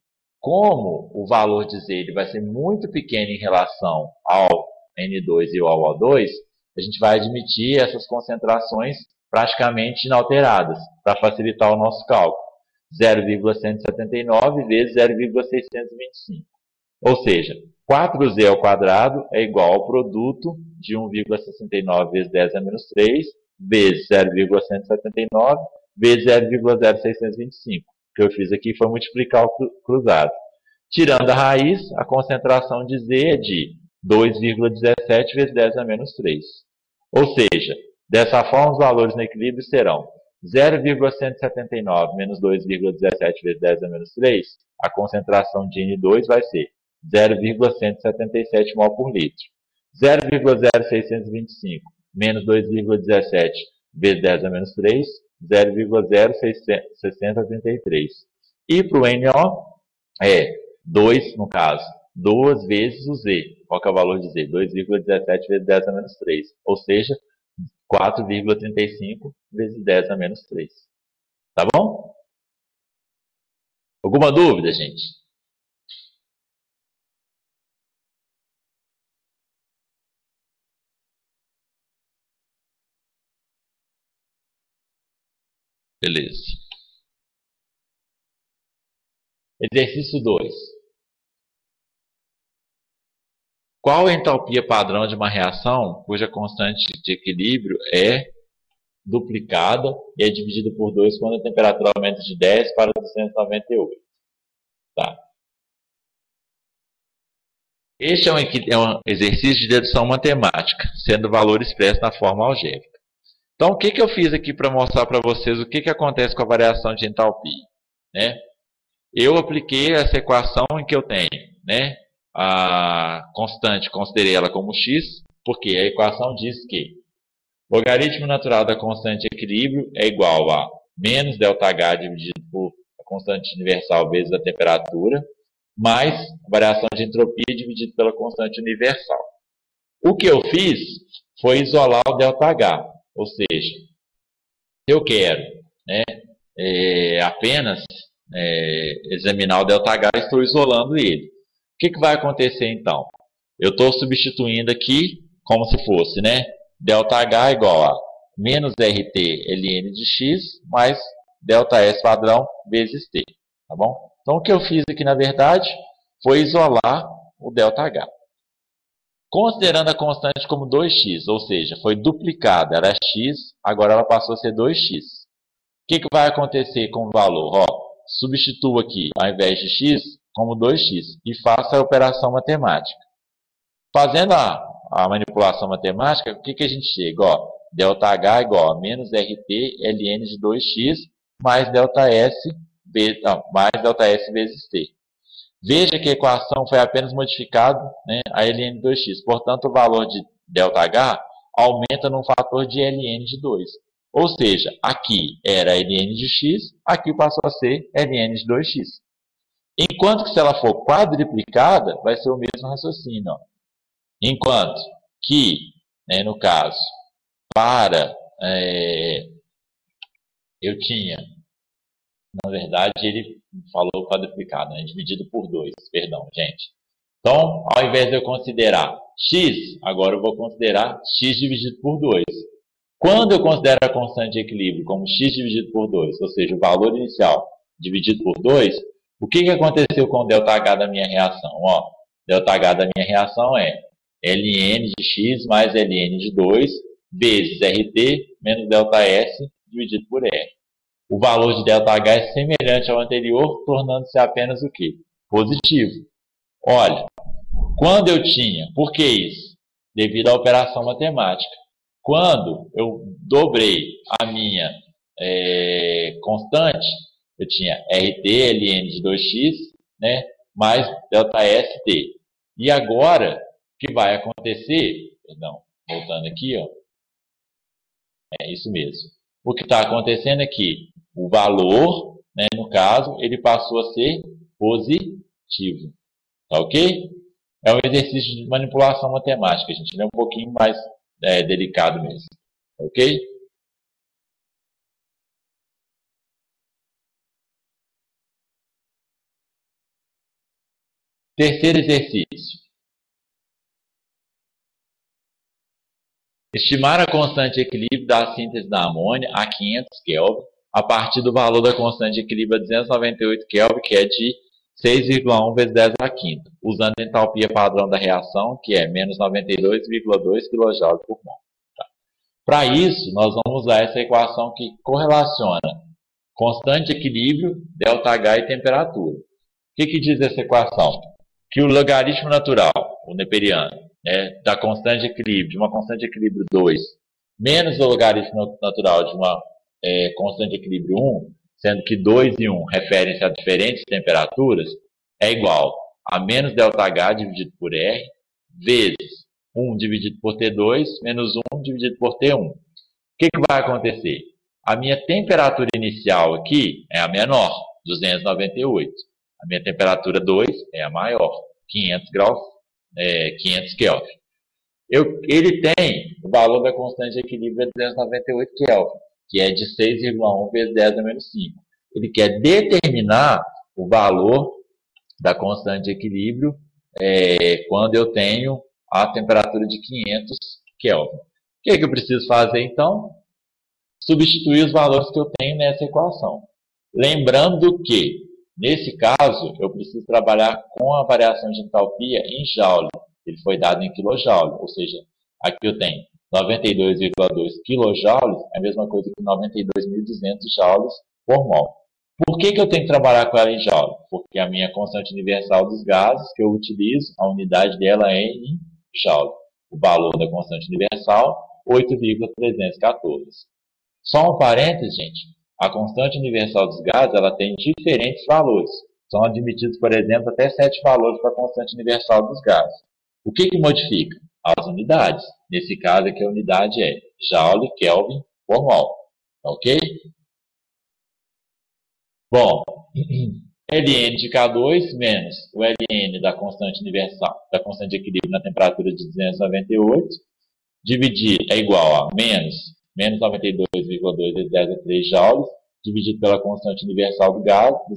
como o valor de Z ele vai ser muito pequeno em relação ao N2 e ao O2, a gente vai admitir essas concentrações praticamente inalteradas, para facilitar o nosso cálculo. 0,179 vezes 0,625. Ou seja, 4Z ao quadrado é igual ao produto de 1,69 vezes 10 a menos 3 vezes 0,179 vezes 0,0625. O que eu fiz aqui foi multiplicar o cruzado. Tirando a raiz, a concentração de Z é de 2,17 vezes 10 a menos 3. Ou seja, dessa forma os valores no equilíbrio serão 0,179 menos 2,17 vezes 10 a menos 3, a concentração de N2 vai ser 0,177 mol por litro. 0,0625 menos 2,17 vezes 10 a menos 3, 0,0633. E para o NO, 2, no caso, 2 vezes o Z. Qual que é o valor de Z? 2,17 vezes 10 a menos 3. Ou seja, 4,35 vezes 10 a menos 3. Tá bom? Alguma dúvida, gente? Beleza. Exercício 2. Qual a entalpia padrão de uma reação cuja constante de equilíbrio é duplicada e é dividida por 2 quando a temperatura aumenta de 10 para 298? Tá. Este é um exercício de dedução matemática, sendo o valor expresso na forma algébrica. Então, o que eu fiz aqui para mostrar para vocês o que acontece com a variação de entalpia? Né? Eu apliquei essa equação em que eu tenho, né, a constante, considerei ela como x, porque a equação diz que o logaritmo natural da constante de equilíbrio é igual a menos ΔH dividido por a constante universal vezes a temperatura, mais a variação de entropia dividido pela constante universal. O que eu fiz foi isolar o ΔH, ou seja, se eu quero, né, apenas examinar o ΔH, estou isolando ele. O que vai acontecer então? Eu estou substituindo aqui como se fosse, né, ΔH igual a menos RT ln de x mais ΔS padrão vezes T. Tá bom? Então o que eu fiz aqui na verdade foi isolar o ΔH. Considerando a constante como 2x, ou seja, foi duplicada, era x, agora ela passou a ser 2x. O que vai acontecer com o valor? Ó, substitua aqui, ao invés de x, como 2x, e faça a operação matemática. Fazendo a manipulação matemática, o que a gente chega? Ó, ΔH igual a menos RT ln de 2x mais ΔS vezes T. Veja que a equação foi apenas modificada, né, a ln de 2x. Portanto, o valor de ΔH aumenta num fator de ln de 2. Ou seja, aqui era ln de x, aqui passou a ser ln de 2x. Enquanto que se ela for quadriplicada, vai ser o mesmo raciocínio. Ó. Enquanto que, né, no caso, para eu tinha, na verdade, ele falou quadruplicado, né, dividido por 2, perdão, gente. Então, ao invés de eu considerar x, agora eu vou considerar x dividido por 2. Quando eu considero a constante de equilíbrio como x dividido por 2, ou seja, o valor inicial dividido por 2, o que aconteceu com o ΔH da minha reação? Ó, ΔH da minha reação é ln de x mais ln de 2 vezes RT menos ΔS dividido por R. O valor de ΔH é semelhante ao anterior, tornando-se apenas o quê? Positivo. Olha, quando eu tinha, por que isso? Devido à operação matemática. Quando eu dobrei a minha constante, eu tinha RT ln de 2x, né, mais ΔST. E agora, o que vai acontecer, perdão, voltando aqui, ó, é isso mesmo. O que está acontecendo é que o valor, né, no caso, ele passou a ser positivo. Tá ok? É um exercício de manipulação matemática, gente. Ele é um pouquinho mais delicado mesmo. Ok? Terceiro exercício. Estimar a constante de equilíbrio da síntese da amônia a 500 Kelvin a partir do valor da constante de equilíbrio a 298 Kelvin, que é de 6,1 vezes 10 a quinta, usando a entalpia padrão da reação, que é menos 92,2 kJ por mol. Tá? Para isso, nós vamos usar essa equação que correlaciona constante de equilíbrio, ΔH e temperatura. O que diz essa equação? Que o logaritmo natural, o neperiano, né, da constante de equilíbrio, de uma constante de equilíbrio 2, menos o logaritmo natural de uma constante de equilíbrio 1, sendo que 2 e 1 referem-se a diferentes temperaturas, é igual a menos ΔH dividido por R, vezes 1 dividido por T2, menos 1 dividido por T1. O que vai acontecer? A minha temperatura inicial aqui é a menor, 298. A minha temperatura 2 é a maior, 500 graus, 500 Kelvin. Ele tem o valor da constante de equilíbrio de 298 Kelvin, que é de 6,1 vezes 10 a menos 5. Ele quer determinar o valor da constante de equilíbrio quando eu tenho a temperatura de 500 Kelvin. O que eu preciso fazer, então? Substituir os valores que eu tenho nessa equação. Lembrando que, nesse caso, eu preciso trabalhar com a variação de entalpia em Joule. Ele foi dado em kJ, ou seja, aqui eu tenho 92,2 kJ, é a mesma coisa que 92.200 joules por mol. Por que eu tenho que trabalhar com ela em joule? Porque a minha constante universal dos gases que eu utilizo, a unidade dela é em joule. O valor da constante universal, 8,314. Só um parênteses, gente. A constante universal dos gases ela tem diferentes valores. São admitidos, por exemplo, até 7 valores para a constante universal dos gases. O que modifica? As unidades. Nesse caso aqui a unidade é Joule, Kelvin por mol. Ok? Bom, Ln de K2 menos o Ln da constante universal, da constante de equilíbrio na temperatura de 298, dividir é igual a menos 92,2 vezes 10 a 3 joules, dividido pela constante universal dos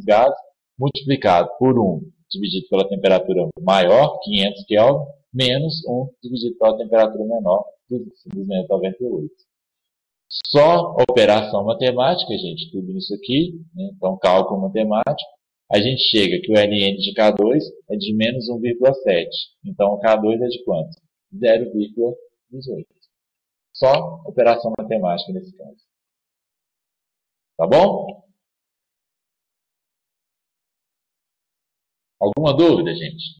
gases, multiplicado por 1, dividido pela temperatura maior, 500 Kelvin, menos 1, dividido pela temperatura menor, 298. Só operação matemática, gente, tudo isso aqui, né? Então cálculo matemático, a gente chega que o Ln de K2 é de menos 1,7. Então o K2 é de quanto? 0,18. Só operação matemática nesse caso. Tá bom? Alguma dúvida, gente?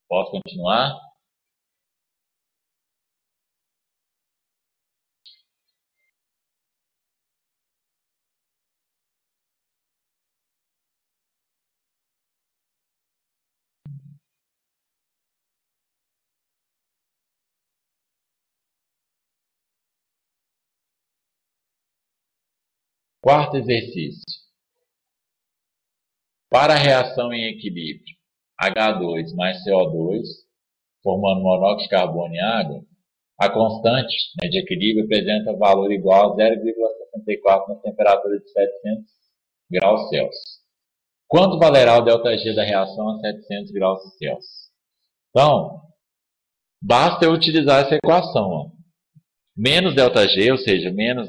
Posso continuar? Quarto exercício. Para a reação em equilíbrio H2 mais CO2, formando monóxido de carbono e água, a constante, né, de equilíbrio apresenta valor igual a 0,64 na temperatura de 700 graus Celsius. Quanto valerá o ΔG da reação a 700 graus Celsius? Então, basta eu utilizar essa equação. Ó. Menos ΔG, ou seja, menos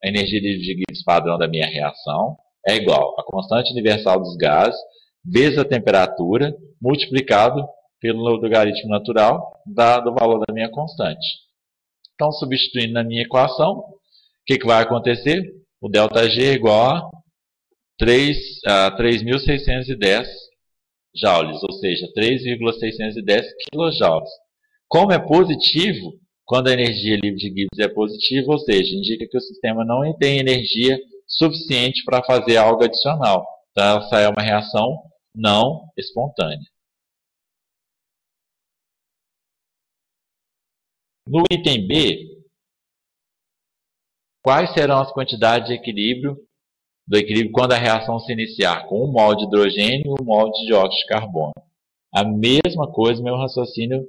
a energia livre de Gibbs padrão da minha reação, é igual a constante universal dos gases vezes a temperatura multiplicado pelo logaritmo natural do valor da minha constante. Então, substituindo na minha equação, o que vai acontecer? O ΔG é igual a 3.610 joules, ou seja, 3,610 kJ. Como é positivo, quando a energia livre de Gibbs é positiva, ou seja, indica que o sistema não tem energia suficiente para fazer algo adicional. Então, essa é uma reação não espontânea. No item B, quais serão as quantidades de equilíbrio do equilíbrio quando a reação se iniciar com 1 mol de hidrogênio e 1 mol de dióxido de carbono? A mesma coisa, meu raciocínio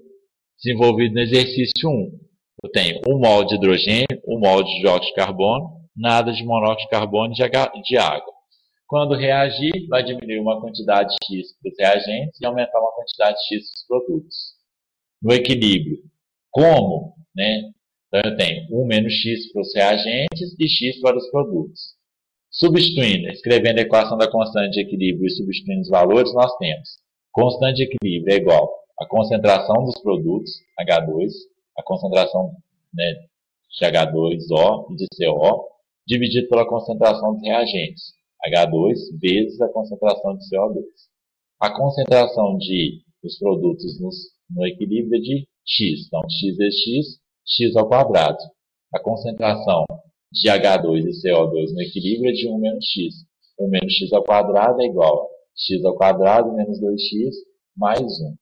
desenvolvido no exercício 1. Eu tenho 1 mol de hidrogênio, 1 mol de dióxido de carbono, nada de monóxido de carbono e de água. Quando reagir, vai diminuir uma quantidade X para os reagentes e aumentar uma quantidade X para os produtos. No equilíbrio, como? Né? Então eu tenho 1 menos X para os reagentes e X para os produtos. Substituindo, escrevendo a equação da constante de equilíbrio e substituindo os valores, nós temos constante de equilíbrio é igual à concentração dos produtos, H2, a concentração, né, de H2O e de CO, dividido pela concentração dos reagentes, H2 vezes a concentração de CO2. A concentração dos produtos no equilíbrio é de X, então X vezes X, X ao quadrado. A concentração de H2 e CO2 no equilíbrio é de 1 menos X. 1 menos X ao quadrado é igual a X ao quadrado menos 2X mais 1.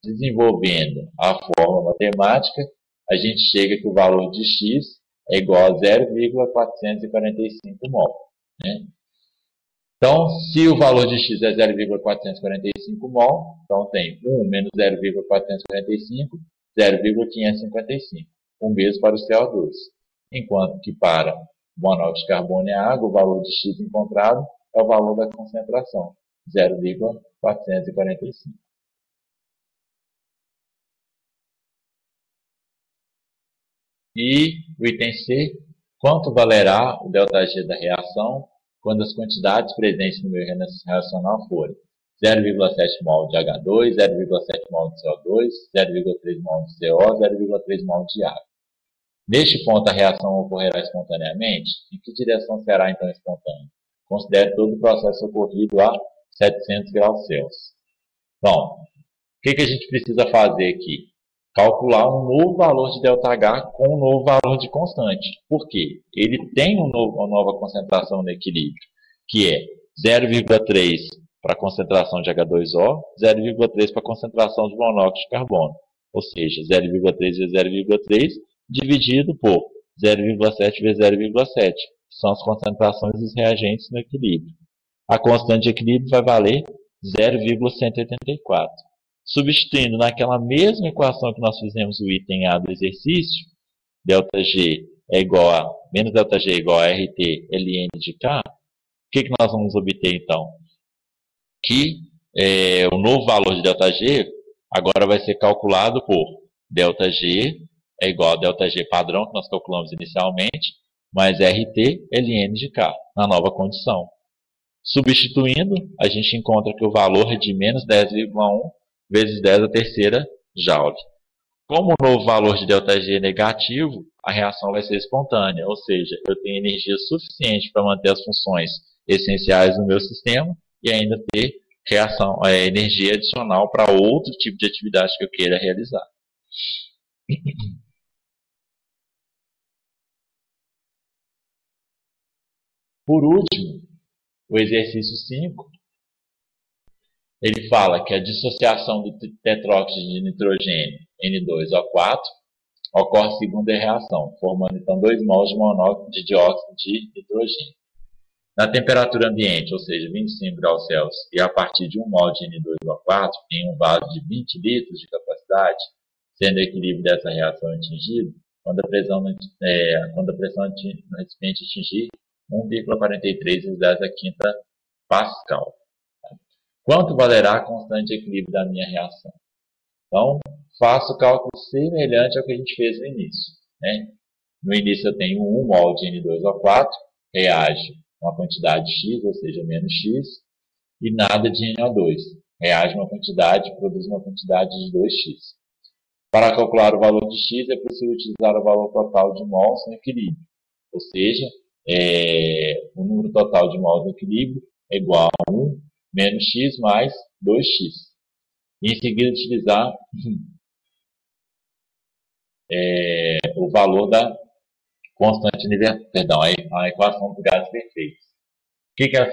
Desenvolvendo a fórmula matemática, a gente chega que o valor de X é igual a 0,445 mol. Né? Então, se o valor de X é 0,445 mol, então tem 1 menos 0,445, 0,555. O mesmo para o CO2. Enquanto que para o monóxido de carbono e a água, o valor de X encontrado é o valor da concentração, 0,445. E o item C, quanto valerá o ΔG da reação quando as quantidades presentes no meio reacional forem 0,7 mol de H2, 0,7 mol de CO2, 0,3 mol de CO, 0,3 mol de água. Neste ponto, a reação ocorrerá espontaneamente? Em que direção será então espontânea? Considere todo o processo ocorrido a 700 graus Celsius. Bom, o que a gente precisa fazer aqui? Calcular um novo valor de ΔH com um novo valor de constante. Por quê? Ele tem uma nova concentração no equilíbrio, que é 0,3 para a concentração de H2O, 0,3 para a concentração de monóxido de carbono. Ou seja, 0,3 vezes 0,3 dividido por 0,7 vezes 0,7. São as concentrações dos reagentes no equilíbrio. A constante de equilíbrio vai valer 0,184. Substituindo naquela mesma equação que nós fizemos o item A do exercício, ΔG é igual a, menos ΔG é igual a RT ln de K, o que nós vamos obter então? Que o novo valor de ΔG agora vai ser calculado por ΔG é igual a ΔG padrão que nós calculamos inicialmente, mais RT ln de K, na nova condição. Substituindo, a gente encontra que o valor é de menos 10,1 vezes 10 a terceira joule. Como o novo valor de ΔG é negativo, a reação vai ser espontânea, ou seja, eu tenho energia suficiente para manter as funções essenciais do meu sistema e ainda ter energia adicional para outro tipo de atividade que eu queira realizar. Por último, o exercício 5, ele fala que a dissociação do tetróxido de nitrogênio N2O4 ocorre segundo a reação, formando então 2 mols de monóxido de dióxido de nitrogênio. Na temperatura ambiente, ou seja, 25 graus Celsius, e a partir de 1 mol de N2O4 em um vaso de 20 litros de capacidade, sendo o equilíbrio dessa reação atingido, quando a pressão no recipiente atingir 1,43 vezes 10 a quinta Pascal. Quanto valerá a constante de equilíbrio da minha reação? Então, faço o cálculo semelhante ao que a gente fez no início. Né? No início eu tenho 1 mol de N2O4, reage com a quantidade X, ou seja, menos X, e nada de NO2. Reage uma quantidade, produz uma quantidade de 2X. Para calcular o valor de X, é possível utilizar o valor total de mols no equilíbrio. Ou seja, o número total de mols no equilíbrio é igual a 1 menos X mais 2X. E em seguida utilizar o valor da constante universal, a equação dos gases perfeitos. O que é a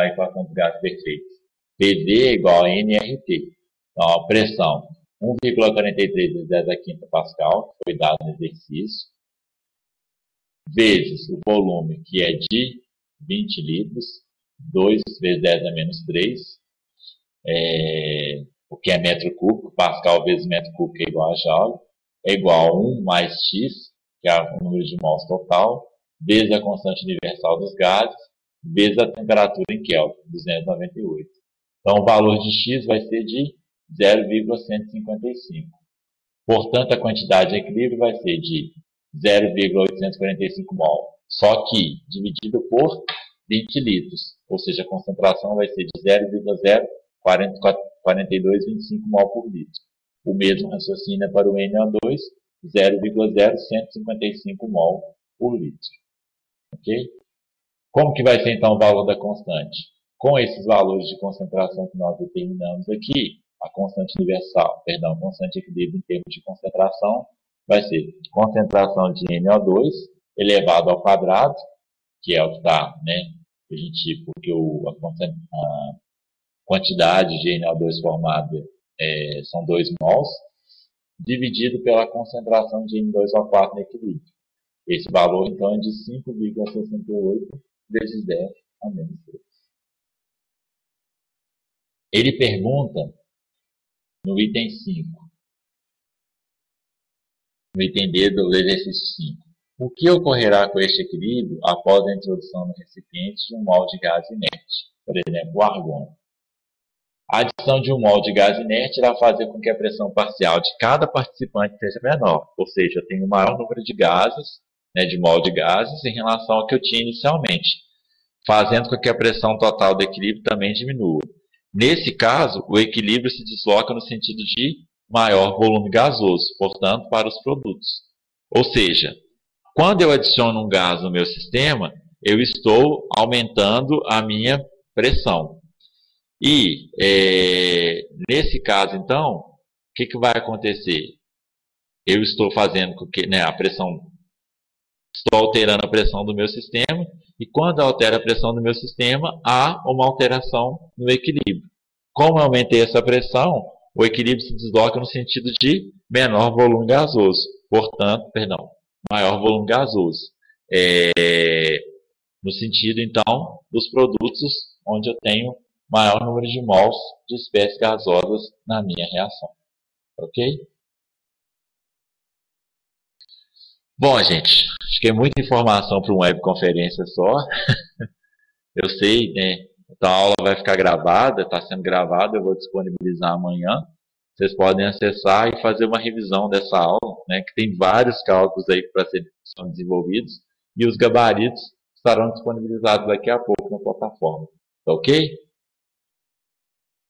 equação dos gases perfeitos? PV é igual a nRT. Então, a pressão 1,43 vezes 10 a quinta Pascal, que foi dado no exercício, vezes o volume, que é de 20 litros, 2 vezes 10 a menos 3, o que é metro cúbico, Pascal vezes metro cúbico é igual a joule, é igual a 1 mais X, que é o número de mols total, vezes a constante universal dos gases, vezes a temperatura em Kelvin, 298. Então, o valor de X vai ser de 0,155. Portanto, a quantidade de equilíbrio vai ser de 0,845 mol. Só que dividido por 20 litros. Ou seja, a concentração vai ser de 0,04225 mol por litro. O mesmo raciocínio é para o NO2, 0,0155 mol por litro. Ok? Como que vai ser então o valor da constante? Com esses valores de concentração que nós determinamos aqui, a constante universal, constante de equilíbrio em termos de concentração, vai ser concentração de NO2 elevado ao quadrado, que é o que está, né? Porque a quantidade de NO2 formada são 2 mols, dividido pela concentração de N2O4 no equilíbrio. Esse valor, então, é de 5,68 vezes 10 a menos 3. Ele pergunta, no item 5, no item D do exercício 5, o que ocorrerá com este equilíbrio após a introdução no recipiente de um mol de gás inerte, por exemplo, o argônio? A adição de um mol de gás inerte irá fazer com que a pressão parcial de cada participante seja menor, ou seja, eu tenho um maior número de gases, né, de mol de gases, em relação ao que eu tinha inicialmente, fazendo com que a pressão total do equilíbrio também diminua. Nesse caso, o equilíbrio se desloca no sentido de maior volume gasoso, portanto, para os produtos. Ou seja, quando eu adiciono um gás no meu sistema, eu estou aumentando a minha pressão. E, nesse caso, então, o que vai acontecer? Eu estou fazendo com que, né, a pressão, estou alterando a pressão do meu sistema, e quando eu altero a pressão do meu sistema, há uma alteração no equilíbrio. Como eu aumentei essa pressão, o equilíbrio se desloca no sentido de menor volume gasoso. Portanto, maior volume gasoso. No sentido, então, dos produtos onde eu tenho maior número de mols de espécies gasosas na minha reação. Ok? Bom, gente, acho que é muita informação para uma webconferência só. Eu sei, né? Então a aula vai ficar gravada, está sendo gravada, eu vou disponibilizar amanhã. Vocês podem acessar e fazer uma revisão dessa aula, né, que tem vários cálculos aí para serem desenvolvidos, e os gabaritos estarão disponibilizados daqui a pouco na plataforma. Tá ok?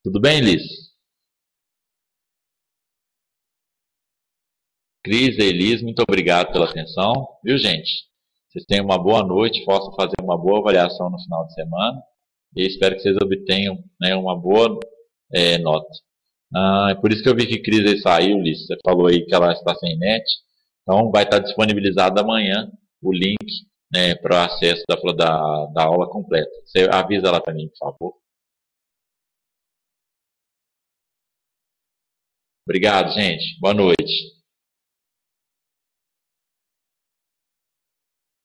Tudo bem, Liz? Cris e Elis, muito obrigado pela atenção. Viu, gente? Vocês tenham uma boa noite, possam fazer uma boa avaliação no final de semana. E espero que vocês obtenham, né, uma boa nota. É por isso que eu vi que Cris aí saiu, Liz. Você falou aí que ela está sem net. Então vai estar disponibilizado amanhã o link, né, para o acesso da aula completa. Você avisa ela para mim, por favor. Obrigado, gente. Boa noite.